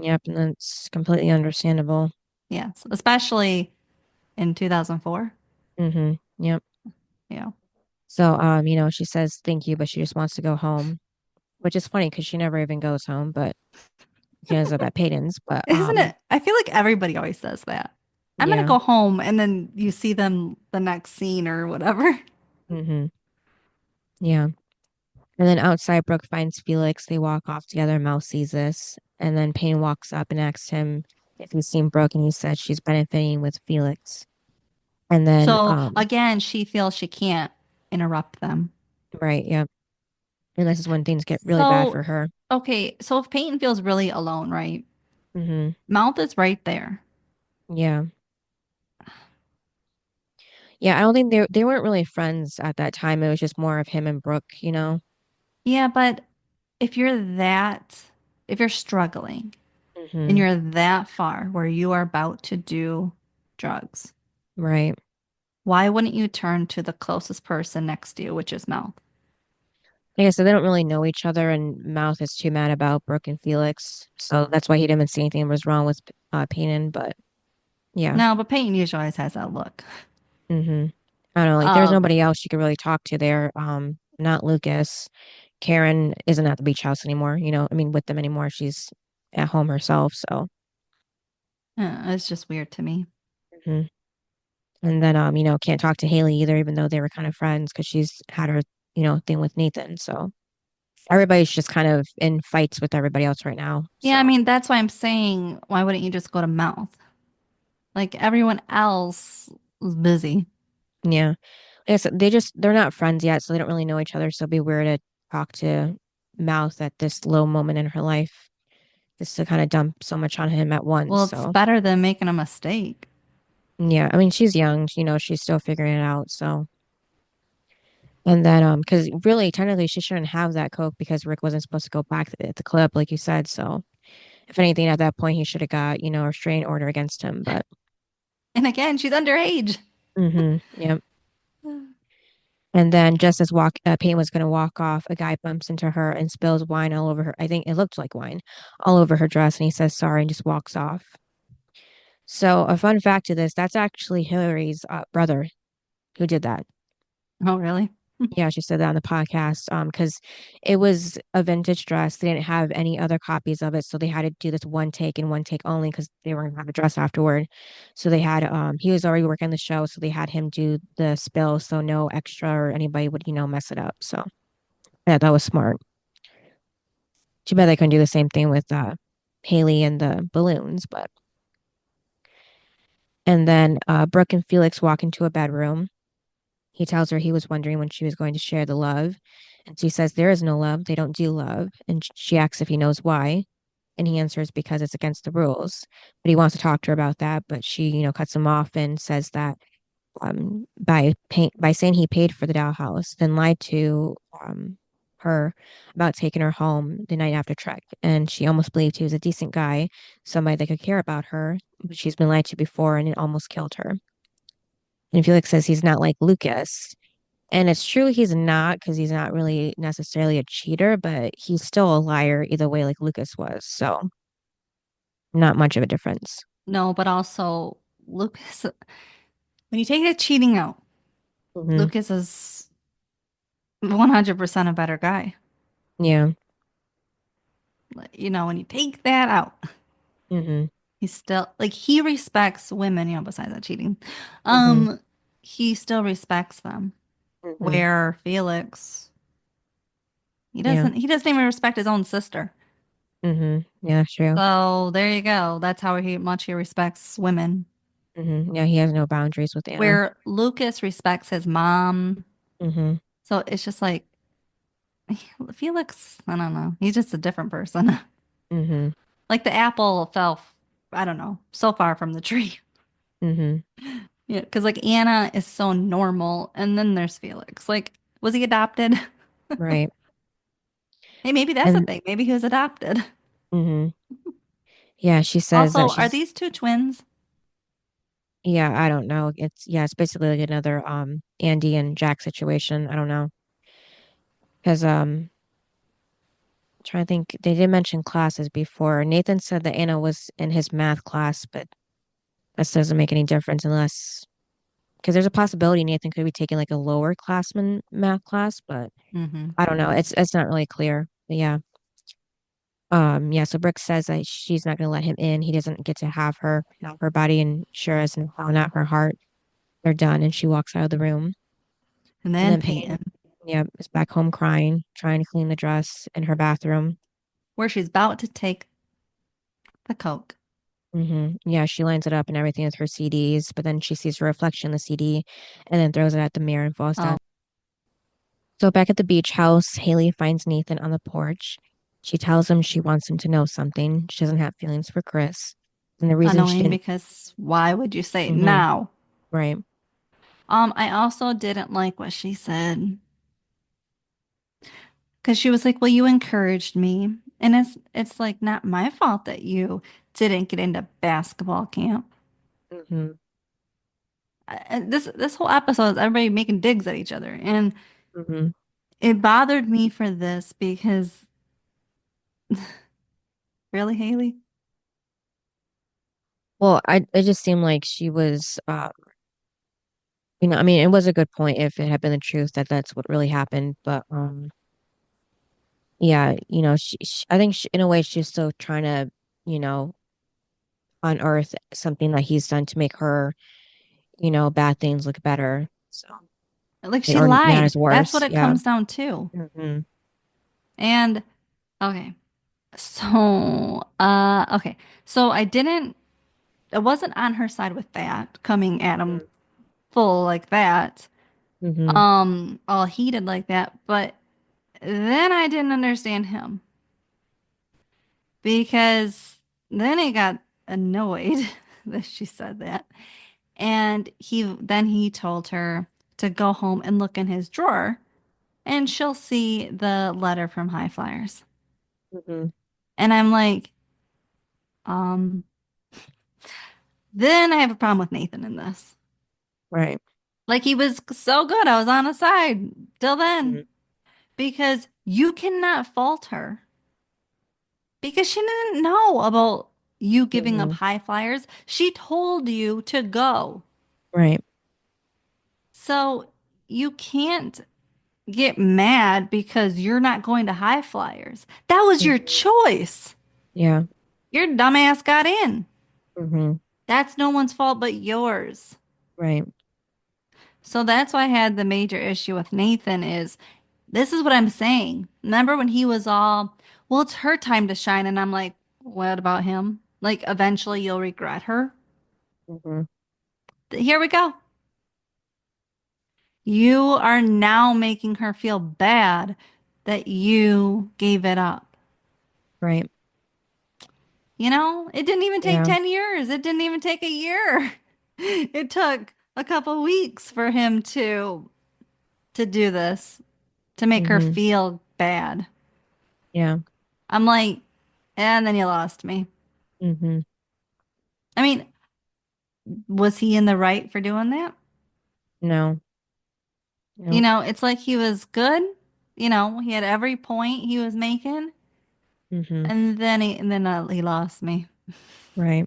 Yep, and that's completely understandable. Yes, especially in 2004. Yep. Yeah. So, she says thank you, but she just wants to go home, which is funny because she never even goes home, but she ends up at Peyton's. But Isn't it? I feel like everybody always says that. I'm gonna yeah. go home, and then you see them the next scene or whatever. hmm Yeah. And then outside, Brooke finds Felix. They walk off together. Mel sees this. And then Payne walks up and asks him if he's seen Brooke, and he says she's benefiting with Felix. And then, So again, she feels she can't interrupt them. right, yep. And this is when things get really bad So, for her. okay, so if Peyton feels really alone, right? hmm Mouth is right there. Yeah. Yeah, I don't think they weren't really friends at that time. It was just more of him and Brooke. Yeah, but if you're that, if you're struggling and hmm you're that far where you are about to do drugs, Right. why wouldn't you turn to the closest person next to you, which is Mouth? Like I said, they don't really know each other, and Mouth is too mad about Brooke and Felix. So that's why he didn't see anything was wrong with Payton. But yeah. No, but Peyton usually always has that look. hmm I don't know, like there's Um, nobody else you could really talk to there. Not Lucas. Karen isn't at the beach house anymore, I mean, with them anymore. She's at home herself, so it's just weird to me. mhm. And then can't talk to Haley either, even though they were kind of friends because she's had her, thing with Nathan. So everybody's just kind of in fights with everybody else right now. Yeah, I So mean, that's why I'm saying, why wouldn't you just go to Mouth? Like everyone else, was busy. Yeah. Like I said, they're not friends yet, so they don't really know each other. So it'd be weird to talk to Mouth at this low moment in her life, just to kind of dump so much on him at once. Well, it's So better than making a mistake. yeah, I mean she's young, she's still figuring it out. So and then because really technically she shouldn't have that Coke because Rick wasn't supposed to go back at the club like you said. So if anything, at that point he should have got a restraining order against him. But And again, she's underage. yeah. And then just as Peyton was going to walk off, a guy bumps into her and spills wine all over her. I think it looked like wine all over her dress. And he says sorry and just walks off. So, a fun fact to this, that's actually Hillary's brother who did that. Oh, really? Yeah, she said that on the podcast. Because it was a vintage dress. They didn't have any other copies of it. So they had to do this one take and one take only because they were gonna have a dress afterward. So they had he was already working the show, so they had him do the spill so no extra or anybody would, mess it up. So yeah, that was smart. Too bad they couldn't do the same thing with Haley and the balloons, but and then Brooke and Felix walk into a bedroom. He tells her he was wondering when she was going to share the love. And she says there is no love. They don't do love. And she asks if he knows why. And he answers because it's against the rules. But he wants to talk to her about that. But she, cuts him off and says that by saying he paid for the dollhouse, then lied to her about taking her home the night after Trek. And she almost believed he was a decent guy, somebody that could care about her. But she's been lied to before and it almost killed her. And Felix says he's not like Lucas. And it's true he's not because he's not really necessarily a cheater, but he's still a liar either way, like Lucas was. So not much of a difference. No, but also Lucas, when you take the cheating out, Hmm. Lucas is 100% a better guy. Yeah. When you take that out, Hmm. he's still like he respects women, besides that cheating. Hmm. Um, he still respects them. Hmm. Where Felix, he Yeah. doesn't he doesn't even respect his own sister. Yeah, that's true. So there you go. That's how much he respects women. Yeah, he has no boundaries with Anna. Where Lucas respects his mom. Hmm. So it's just like Felix, I don't know. He's just a different person. Hmm. Like the apple fell, I don't know, so far from the tree. Hmm. Yeah, because like Anna is so normal, and then there's Felix. Like, was he adopted? Right. Hey, maybe that's the And thing. Maybe he was adopted. hmm yeah, she says that Also, are she's these two twins? yeah, I don't know. It's basically like another Andy and Jack situation. I don't know. Because trying to think, they did mention classes before. Nathan said that Anna was in his math class, but that doesn't make any difference unless because there's a possibility Nathan could be taking like a lower classman math class, but Hmm. I don't know. It's not really clear. But yeah. Yeah, so Brooke says that she's not gonna let him in. He doesn't get to have her body, and sure as hell not her heart. They're done, and she walks out of the room. And And then then Peyton, Peyton, yeah, is back home crying, trying to clean the dress in her bathroom. where she's about to take the Coke. Yeah, she lines it up and everything with her CDs, but then she sees her reflection in the CD and then throws it at the mirror and falls down. Oh, So back at the beach house, Haley finds Nathan on the porch. She tells him she wants him to know something. She doesn't have feelings for Chris. And the reason she annoying didn't, because why would you say it hmm now? right. I also didn't like what she said because she was like, "Well, you encouraged me," and it's like not my fault that you didn't get into basketball camp. Hmm. This whole episode is everybody making digs at each other, and Hmm. it bothered me for this because really, Haley? Well, it just seemed like she was, I mean, it was a good point if it had been the truth that that's what really happened, but yeah, I think in a way she's still trying to, you know, unearth something that he's done to make her, bad things look better. So, Like she or not lied. as That's what worse. it Yeah. comes down to. Hmm. And okay, so I wasn't on her side with that coming at him full like that, Mm-hmm. all heated like that. But then I didn't understand him because then he got annoyed that she said that. And he told her to go home and look in his drawer and she'll see the letter from High Flyers. Mm-hmm. And I'm like, um, then I have a problem with Nathan in this. Right. Like he was so good. I was on his side till then Mm-hmm. because you cannot fault her because she didn't know about you giving up Mm-hmm. High Flyers. She told you to go. Right. So you can't get mad because you're not going to High Flyers. That was your Mm-hmm. choice. Yeah. Your dumbass got in. Mm-hmm. That's no one's fault but yours. Right. So that's why I had the major issue with Nathan is this is what I'm saying. Remember when he was all, well, it's her time to shine. And I'm like, what about him? Like, eventually you'll regret her. Mm-hmm. Here we go. You are now making her feel bad that you gave it up. Right. You know, it didn't even take Yeah. 10 years. It didn't even take a year. It took a couple weeks for him to do this, to make her Mm-hmm. feel bad. Yeah. I'm like, and then you lost me. Mm-hmm. I mean, was he in the right for doing that? No. You No. know, it's like he was good. You know, he had every point he was making, Mm-hmm. and then he lost me. Right.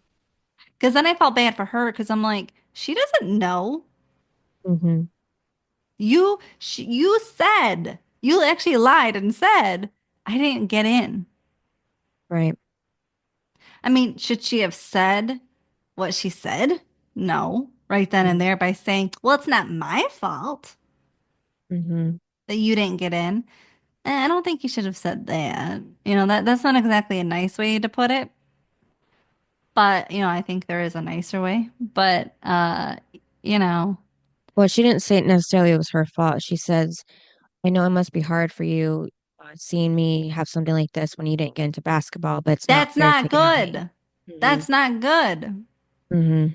Because then I felt bad for her because I'm like, she doesn't know. Mm-hmm. You said you actually lied and said I didn't get in. Right. I mean, should she have said what she said? No, right then and Mm-hmm. there by saying, "Well, it's not my fault Mm-hmm. that you didn't get in." I don't think you should have said that. You know, that's not exactly a nice way to put it, but I think there is a nicer way. But you know, Well, she didn't say it necessarily it was her fault. She says, I know it must be hard for you seeing me have something like this when you didn't get into basketball, but it's not that's fair to not take it out on me. good. Mm-hmm. That's not good. Mm-hmm.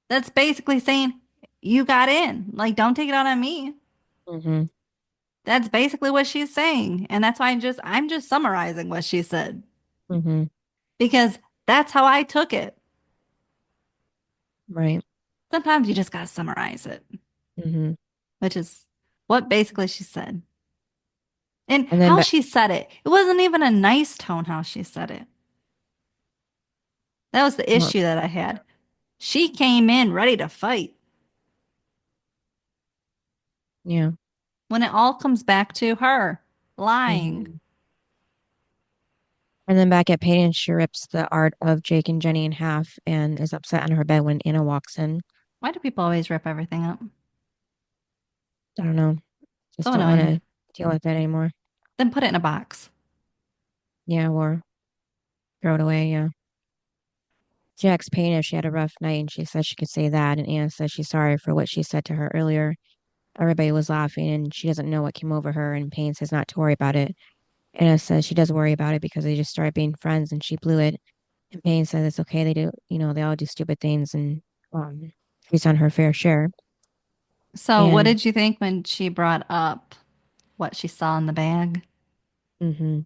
That's basically saying you got in. Like, don't take it out on me. Mm-hmm. That's basically what she's saying. And that's why I'm just summarizing what she said Mm-hmm. because that's how I took it. Right. Sometimes you just gotta summarize it, Mm-hmm. which is what basically she said. And And then, how but she said it. It wasn't even a nice tone how she said it. That was the well, issue that I had. She came in ready to fight. yeah. When it all comes back to her lying. Mm-hmm. And then back at Peyton, she rips the art of Jake and Jenny in half and is upset on her bed when Anna walks in. Why do people always rip everything up? I don't know. Just So don't want annoying. to deal with it anymore. Then put it in a box. Yeah, or throw it away. Yeah. She asked Payne if she had a rough night, and she said she could say that. And Anna says she's sorry for what she said to her earlier. Everybody was laughing, and she doesn't know what came over her. And Payne says not to worry about it. Anna says she does worry about it because they just started being friends, and she blew it. And Payne says it's okay. They do, they all do stupid things, and she's done her fair share. So, what And did you think when she brought up what she saw in the bag? hmm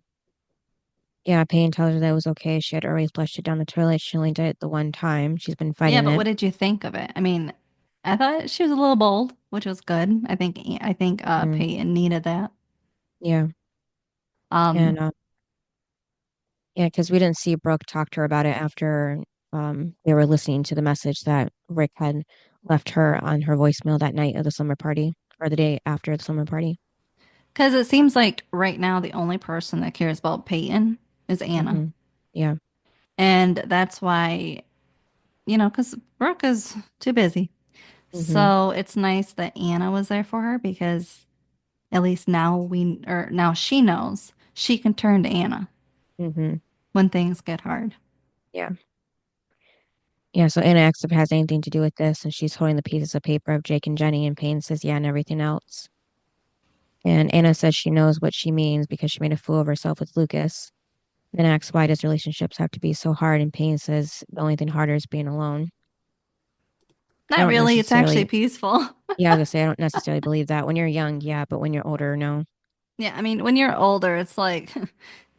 yeah, Payne tells her that it was okay. She had already flushed it down the toilet. She only did it the one time. She's been Yeah, fighting but it. what did you think of it? I mean, I thought she was a little bold, which was good. I think Mm, Peyton needed that. yeah, Um, and yeah, because we didn't see Brooke talk to her about it after they were listening to the message that Rick had left her on her voicemail that night of the slumber party or the day after the slumber party. because it seems like right now the only person that cares about Peyton is Anna. Hmm. Yeah. And that's why, because Brooke is too busy. Hmm. So it's nice that Anna was there for her because at least now she knows she can turn to, Anna Hmm. when things get hard. Yeah. Yeah, so Anna asks if it has anything to do with this, and she's holding the pieces of paper of Jake and Jenny, and Payne says, yeah, and everything else. And Anna says she knows what she means because she made a fool of herself with Lucas. Then asks why does relationships have to be so hard, and Payne says the only thing harder is being alone. I Not don't really. It's actually necessarily, peaceful. yeah, I was gonna say I don't necessarily believe that. When you're young, yeah, but when you're older, no. Yeah, I mean, when you're older, it's like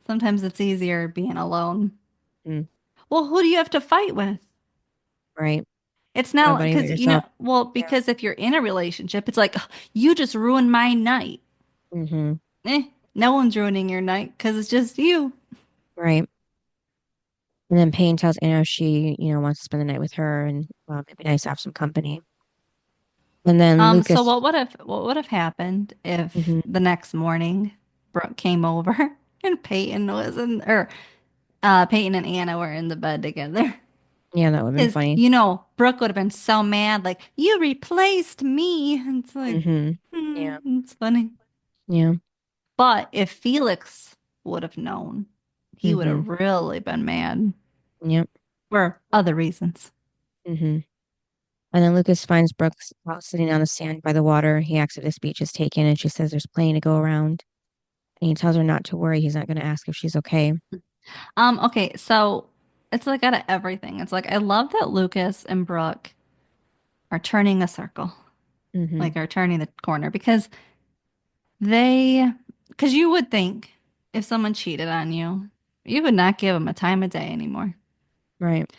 sometimes it's easier being alone. Mm, Well, who do you have to fight with? right. It's not Nobody but because, yourself. well, Yeah. because if you're in a relationship, it's like, "Ugh, you just ruined my night." Mm-hmm. No one's ruining your night because it's just you. Right. And then Payne tells Anna she, wants to spend the night with her, and it'd be nice to have some company. And then So Lucas, what would have happened if hmm the next morning Brooke came over and Peyton was in, or Peyton and Anna were in the bed together? yeah, that would have been Because, funny. Brooke would have been so mad, like, you replaced me. And it's like, Hmm Yeah. it's funny. Yeah. But if Felix would have known, he would hmm have really been mad Yep. for other reasons. hmm And then Lucas finds Brooks out sitting on the sand by the water. He asks if the speech is taken, and she says there's plenty to go around. And he tells her not to worry. He's not going to ask if she's okay. Okay, so it's like out of everything. It's like I love that Lucas and Brooke are turning a circle, Hmm like are turning the corner they, because you would think if someone cheated on you, you would not give them a time of day anymore. Right.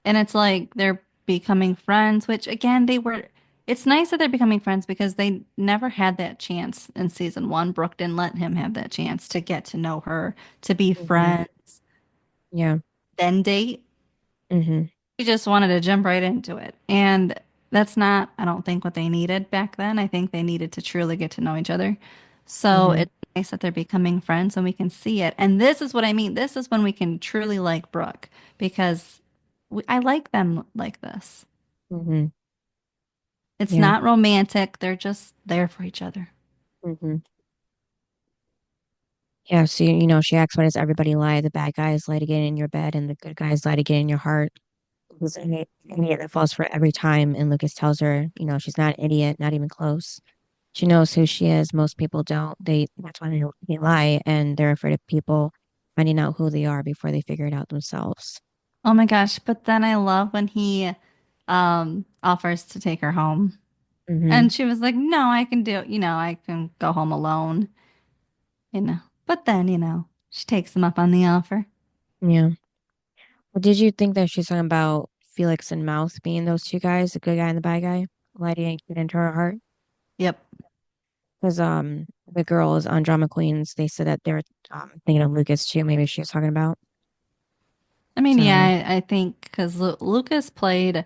And it's like they're becoming friends, which again, it's nice that they're becoming friends because they never had that chance in season one. Brooke didn't let him have that chance to get to know her, to be hmm friends, Yeah. then date. hmm He just wanted to jump right into it. And that's not, I don't think, what they needed back then. I think they needed to truly get to know each other. So hmm it's nice that they're becoming friends and we can see it. And this is what I mean. This is when we can truly like Brooke because I like them like this. hmm It's Yeah. not romantic. They're just there for each other. hmm Yeah. So, she asks, why does everybody lie? The bad guys lie to get in your bed, and the good guys lie to get in your heart. Who's an idiot that falls for it every time. And Lucas tells her, she's not an idiot, not even close. She knows who she is. Most people don't. That's why they lie, and they're afraid of people finding out who they are before they figure it out themselves. Oh my gosh. But then I love when he offers to take her home. Hmm And she was like, no, I can do, I can go home alone. But then, she takes him up on the offer. Yeah. Well, did you think that she's talking about Felix and Mouth being those two guys, the good guy and the bad guy? Why didn't get into her heart? Yep. Because the girls on Drama Queens, they said that they were thinking of Lucas too. Maybe she was talking about. I mean, So, yeah, I think because Lucas played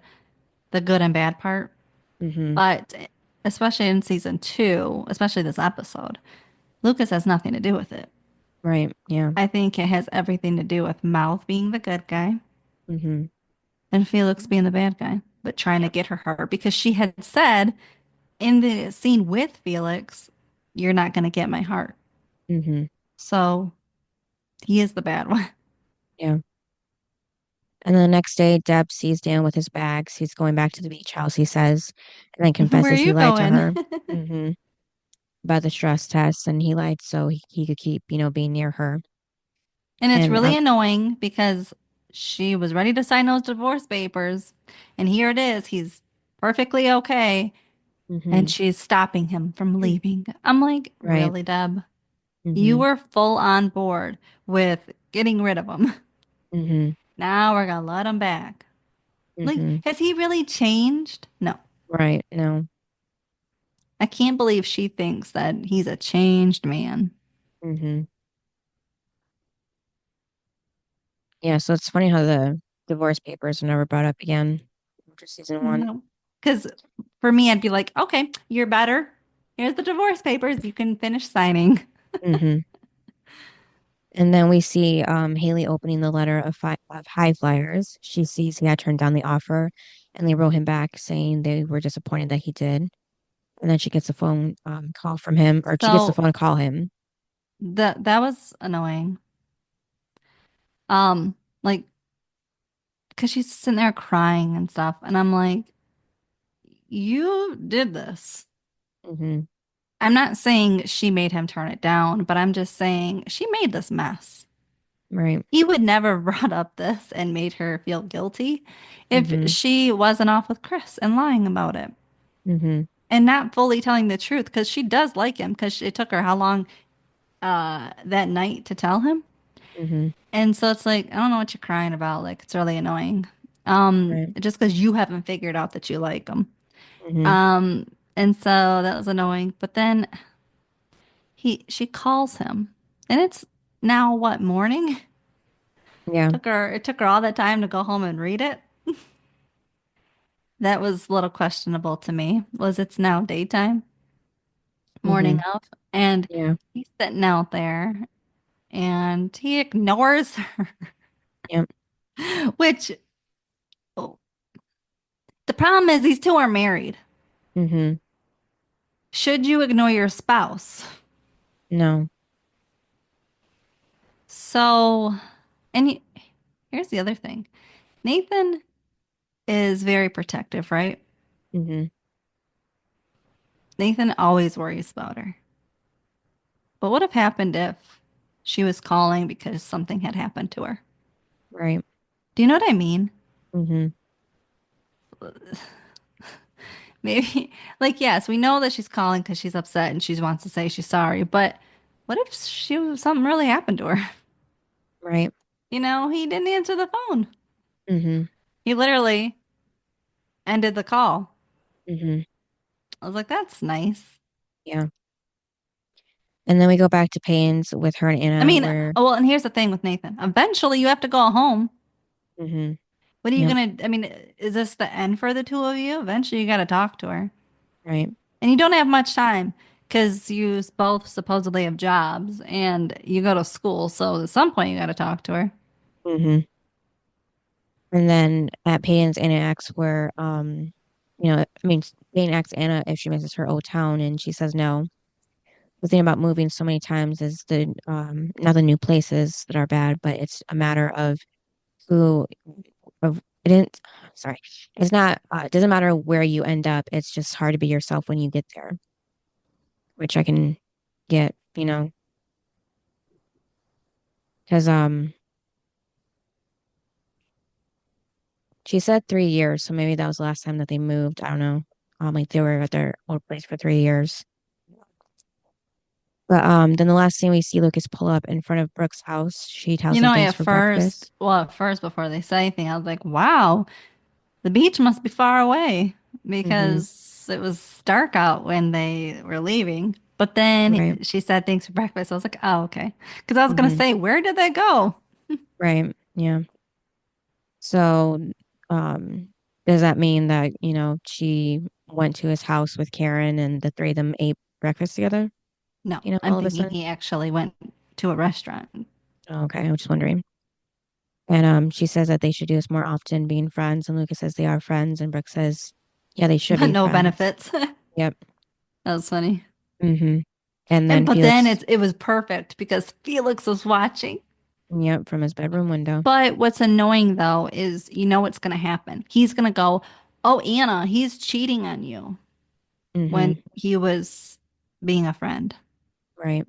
the good and bad part, hmm but especially in season two, especially this episode, Lucas has nothing to do with it. right, yeah, I think it has everything to do with Mouth being the good guy hmm and Felix being the bad guy, but trying to yeah, get her heart because she had said in the scene with Felix, "You're not going to get my heart." hmm So he is the bad one. yeah. And then the next day, Deb sees Dan with his bags. He's going back to the beach house, he says, and then Where are confesses he you lied to going? her hmm about the stress test, and he lied so he could keep, being near her. And it's And really annoying because she was ready to sign those divorce papers, and here it is. He's perfectly okay, and hmm she's stopping him from leaving. I'm like, right, really, Deb? You hmm were full on board with getting rid of him. hmm Now we're gonna let him back. Like, hmm has he really changed? No. right, no, I can't believe she thinks that he's a changed man. hmm yeah. So it's funny how the divorce papers were never brought up again after season one. No. Because for me, I'd be like, okay, you're better. Here's the divorce papers. You can finish signing. hmm And then we see Haley opening the letter of high flyers. She sees he had turned down the offer, and they wrote him back saying they were disappointed that he did. And then she gets a phone call from him, or she gets the So phone call him. that was annoying. Um, like because she's sitting there crying and stuff. And I'm like, you did this. Mhm. I'm not saying she made him turn it down, but I'm just saying she made this mess. Right. He would never have brought up this and made her feel guilty if Mhm. she wasn't off with Chris and lying about it Mhm. and not fully telling the truth because she does like him because it took her how long that night to tell him. Mhm. And so it's like, I don't know what you're crying about. Like, it's really annoying. Right. Just because you haven't figured out that you like him. Mhm. Um, and so that was annoying. But then she calls him, and it's now what, morning? Yeah. It took her all that time to go home and read it. That was a little questionable to me. Was it's now daytime, morning Mhm. of, and Yeah. he's sitting out there and he ignores her, Yep. which oh, the problem is these two are married. Mhm. Should you ignore your spouse? No. So, and here's the other thing. Nathan is very protective, right? Mhm. Nathan always worries about her. But what have happened if she was calling because something had happened to her? Right. Do you know what I mean? Mhm. Maybe, like, yes, we know that she's calling because she's upset and she wants to say she's sorry. But what if something really happened to her? Right. He didn't answer the phone. Mhm. He literally ended the call. Mhm. I was like, that's nice. Yeah. And then we go back to Payne's with her and I Anna, mean, where. oh, well, and here's the thing with Nathan. Eventually, you have to go home. Mhm. What are you Yep. gonna? I mean, is this the end for the two of you? Eventually, you got to talk to her, Right. and you don't have much time because you both supposedly have jobs and you go to school. So at some point, you got to talk to her. Mhm. And then at Payne's, Anna asks where, I mean, Payne asks Anna if she misses her old town, and she says no. The thing about moving so many times is not the new places that are bad, but it's a matter of who of it didn't sorry. It's not it doesn't matter where you end up. It's just hard to be yourself when you get there, which I can get, because she said 3 years, so maybe that was the last time that they moved. I don't know. Like they were at their old place for 3 years. But then the last thing we see Lucas pull up in front of Brooke's house. She tells him thanks At for first, breakfast. well, at first, before they say anything, I was like, wow, the beach must be far away Mm-hmm. because it was dark out when they were leaving. But then Right. she said thanks for breakfast. I was like, oh, okay. Because I was going to Mm-hmm. say, where did they go? Right. Yeah. So, does that mean that, she went to his house with Karen and the three of them ate breakfast together, No, I'm all of a thinking sudden? he actually went to a restaurant. Oh, okay, I was just wondering. And she says that they should do this more often, being friends. And Lucas says they are friends, and Brooke says, yeah, they should But be no friends. benefits. That Yep. was funny. Mm-hmm. And And then but then Felix, it was perfect because Felix was watching. yep, from his bedroom window. But what's annoying though is you know what's going to happen. He's going to go, "Oh, Anna, he's cheating on you," when Mm-hmm. he was being a friend. Right.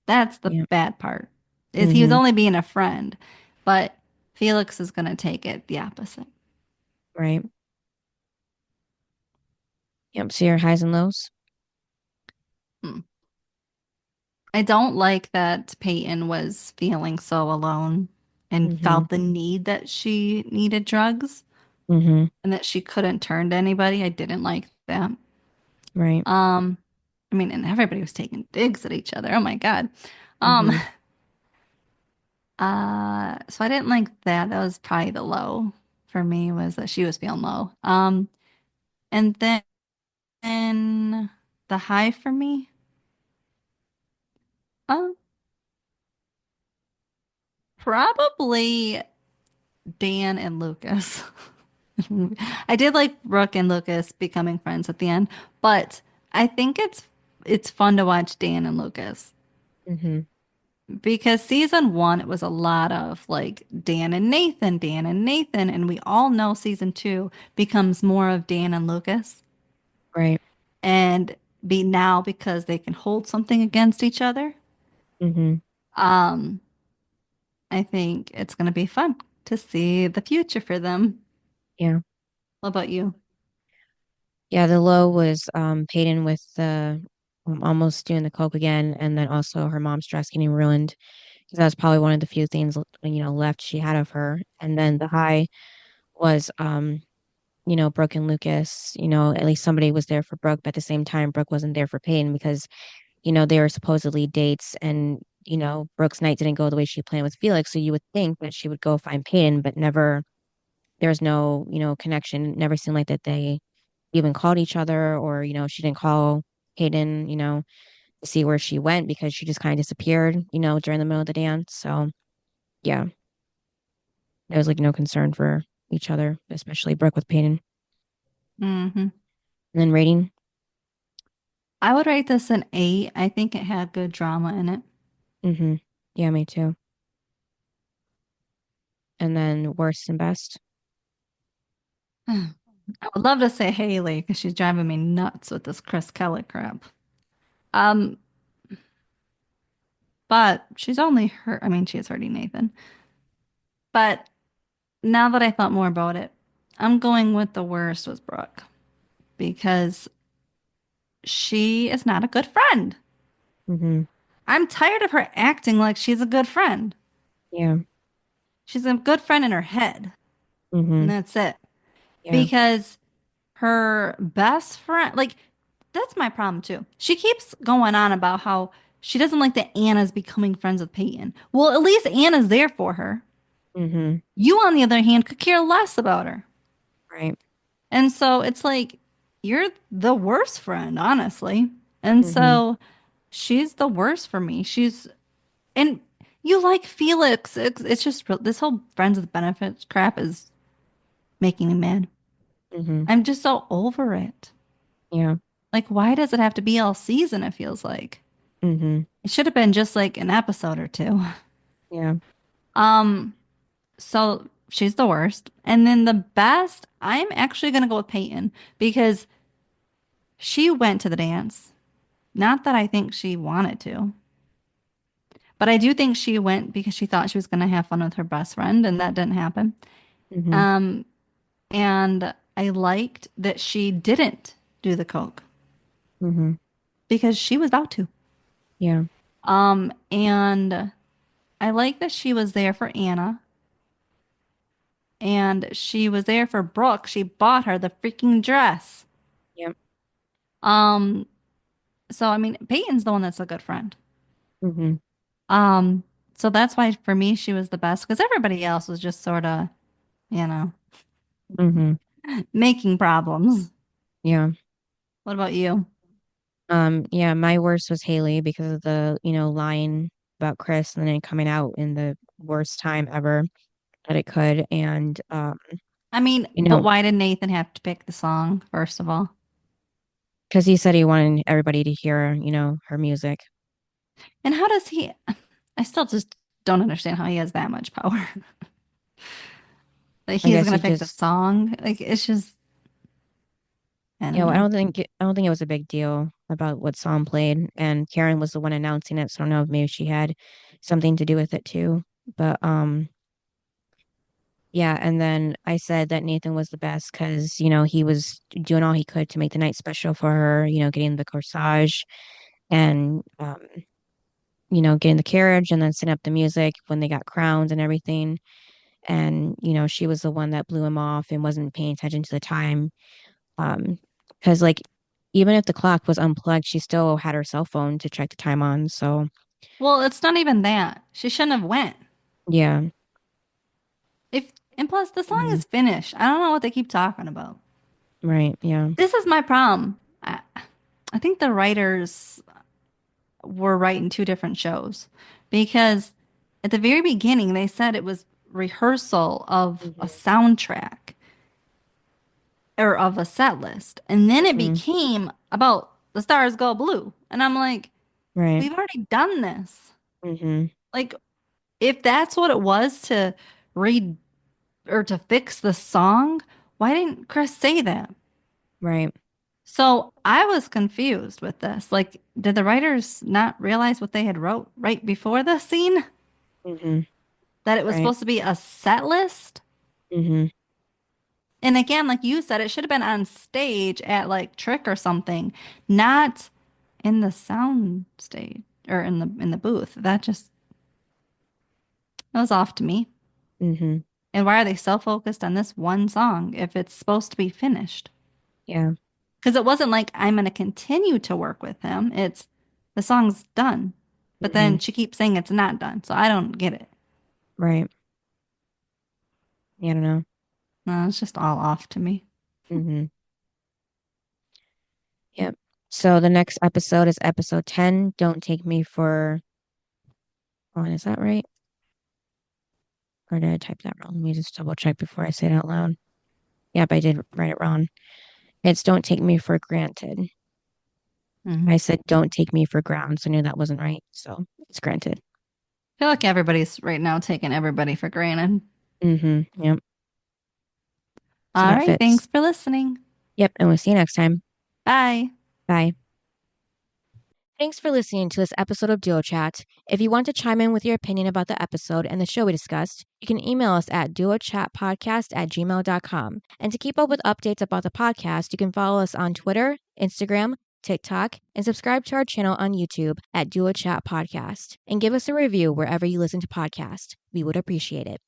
That's the Yep. bad part. Is he was Mm-hmm. only being a friend, but Felix is going to take it the opposite. Right. Yep. So your highs and lows. Hmm. I don't like that Peyton was feeling so alone and Mm-hmm. felt the need that she needed drugs Mm-hmm. and that she couldn't turn to anybody. I didn't like that. Right. Um, I mean, and everybody was taking digs at each other. Oh my God. Um, Mm-hmm. so I didn't like that. That was probably the low for me was that she was feeling low. And then the high for me, um, probably Dan and Lucas. I did like Brooke and Lucas becoming friends at the end, but I think it's fun to watch Dan and Lucas. Mm-hmm. Because season one, it was a lot of like Dan and Nathan, and we all know season two becomes more of Dan and Lucas. Right. And be now because they can hold something against each other. Mm-hmm. Um, I think it's going to be fun to see the future for them. Yeah. What about you? Yeah, the low was Peyton with the almost doing the coke again, and then also her mom's dress getting ruined because that was probably one of the few things left she had of her. And then the high was Brooke and Lucas. At least somebody was there for Brooke, but at the same time, Brooke wasn't there for Peyton because they were supposedly dates, and Brooke's night didn't go the way she planned with Felix, so you would think that she would go find Peyton, but never. There was no connection. It never seemed like that they even called each other, or she didn't call Hayden, to see where she went because she just kind of disappeared, during the middle of the dance. So yeah, there was like no concern for each other, especially Brooke with Peyton. Hmm. And then rating. I would rate this an 8. I think it had good drama in it. Mm-hmm. Yeah, me too. And then worst and best. I would love to say Haley because she's driving me nuts with this Chris Kelly crap. Um, but she's only hurt. I mean, she is hurting Nathan. But now that I thought more about it, I'm going with the worst was Brooke because she is not a good friend. Mm-hmm. I'm tired of her acting like she's a good friend. Yeah. She's a good friend in her head, and Mm-hmm. that's it. Yeah. Because her best friend, like, that's my problem too. She keeps going on about how she doesn't like that Anna's becoming friends with Peyton. Well, at least Anna's there for her. Mm-hmm. You, on the other hand, could care less about her. Right. And so it's like, you're the worst friend, honestly. And Mm-hmm. so she's the worst for me. And you like Felix. It's just this whole friends with benefits crap is making me mad. Mm-hmm. I'm just so over it. Yeah. Like, why does it have to be all season? It feels like Mm-hmm. it should have been just like an episode or two. Yeah. Um, so she's the worst. And then the best, I'm actually gonna go with Peyton because she went to the dance. Not that I think she wanted to, but I do think she went because she thought she was gonna have fun with her best friend, and that didn't happen. Mm-hmm. Um, and I liked that she didn't do the coke Mm-hmm. because she was about to. Yeah. And I like that she was there for Anna and she was there for Brooke. She bought her the freaking dress. Yep. Um, so I mean, Peyton's the one that's a good friend. Mm-hmm. Um, so that's why for me she was the best because everybody else was just sort of, you know, Mm-hmm. making problems. Yeah. What about you? Yeah, my worst was Haley because of the, lying about Chris and then it coming out in the worst time ever that it could. And I mean, you but know, why did Nathan have to pick the song, first of all? because he said he wanted everybody to hear, her music. And how does he? I still just don't understand how he has that much power. Like I he's guess gonna he pick the just, song. Like it's just, I don't well, know. I don't think it was a big deal about what song played. And Karen was the one announcing it, so I don't know if maybe she had something to do with it too. But yeah, and then I said that Nathan was the best because, he was doing all he could to make the night special for her, getting the corsage and getting the carriage and then setting up the music when they got crowns and everything. And, she was the one that blew him off and wasn't paying attention to the time. Um, because like even if the clock was unplugged, she still had her cell phone to check the time on. So Well, it's not even that. She shouldn't have went. yeah. If and plus the song Hmm. is finished. I don't know what they keep talking about. Right. Yeah. This is my problem. I think the writers were writing two different shows because at the very beginning they said it was rehearsal of a Hmm. soundtrack or of a set list. And then it Hmm. became about the stars go blue. And I'm like, Right. we've already done this. Mm-hmm. Like, if that's what it was to read or to fix the song, why didn't Chris say that? Right. So I was confused with this. Like, did the writers not realize what they had wrote right before the scene? Mm-hmm. That it was Right. supposed to be a set list? Mm-hmm. And again, like you said, it should have been on stage at like Trick or something, not in the sound stage or in the booth. That was off to me. Mm-hmm. And why are they so focused on this one song if it's supposed to be finished? Yeah. Because it wasn't like I'm going to continue to work with him. It's the song's done. But Mm-hmm. then she keeps saying it's not done. So I don't get it. Right. Yeah, I don't know. No, it's just all off to me. Mm-hmm. Yep. So the next episode is episode 10. Don't take me for on. Is that right? Or did I type that wrong? Let me just double check before I say it out loud. Yep, I did write it wrong. It's don't take me for granted. I said don't take me for ground, so I knew that wasn't right. So it's granted. I feel like everybody's right now taking everybody for granted. Mm-hmm. Yep. So All that right. fits. Thanks for listening. Yep. And we'll see you next time. Bye. Bye. Thanks for listening to this episode of Duo Chat. If you want to chime in with your opinion about the episode and the show we discussed, you can email us at duochatpodcast@gmail.com. And to keep up with updates about the podcast, you can follow us on Twitter, Instagram, TikTok, and subscribe to our channel on YouTube at Duo Chat Podcast. And give us a review wherever you listen to podcasts. We would appreciate it.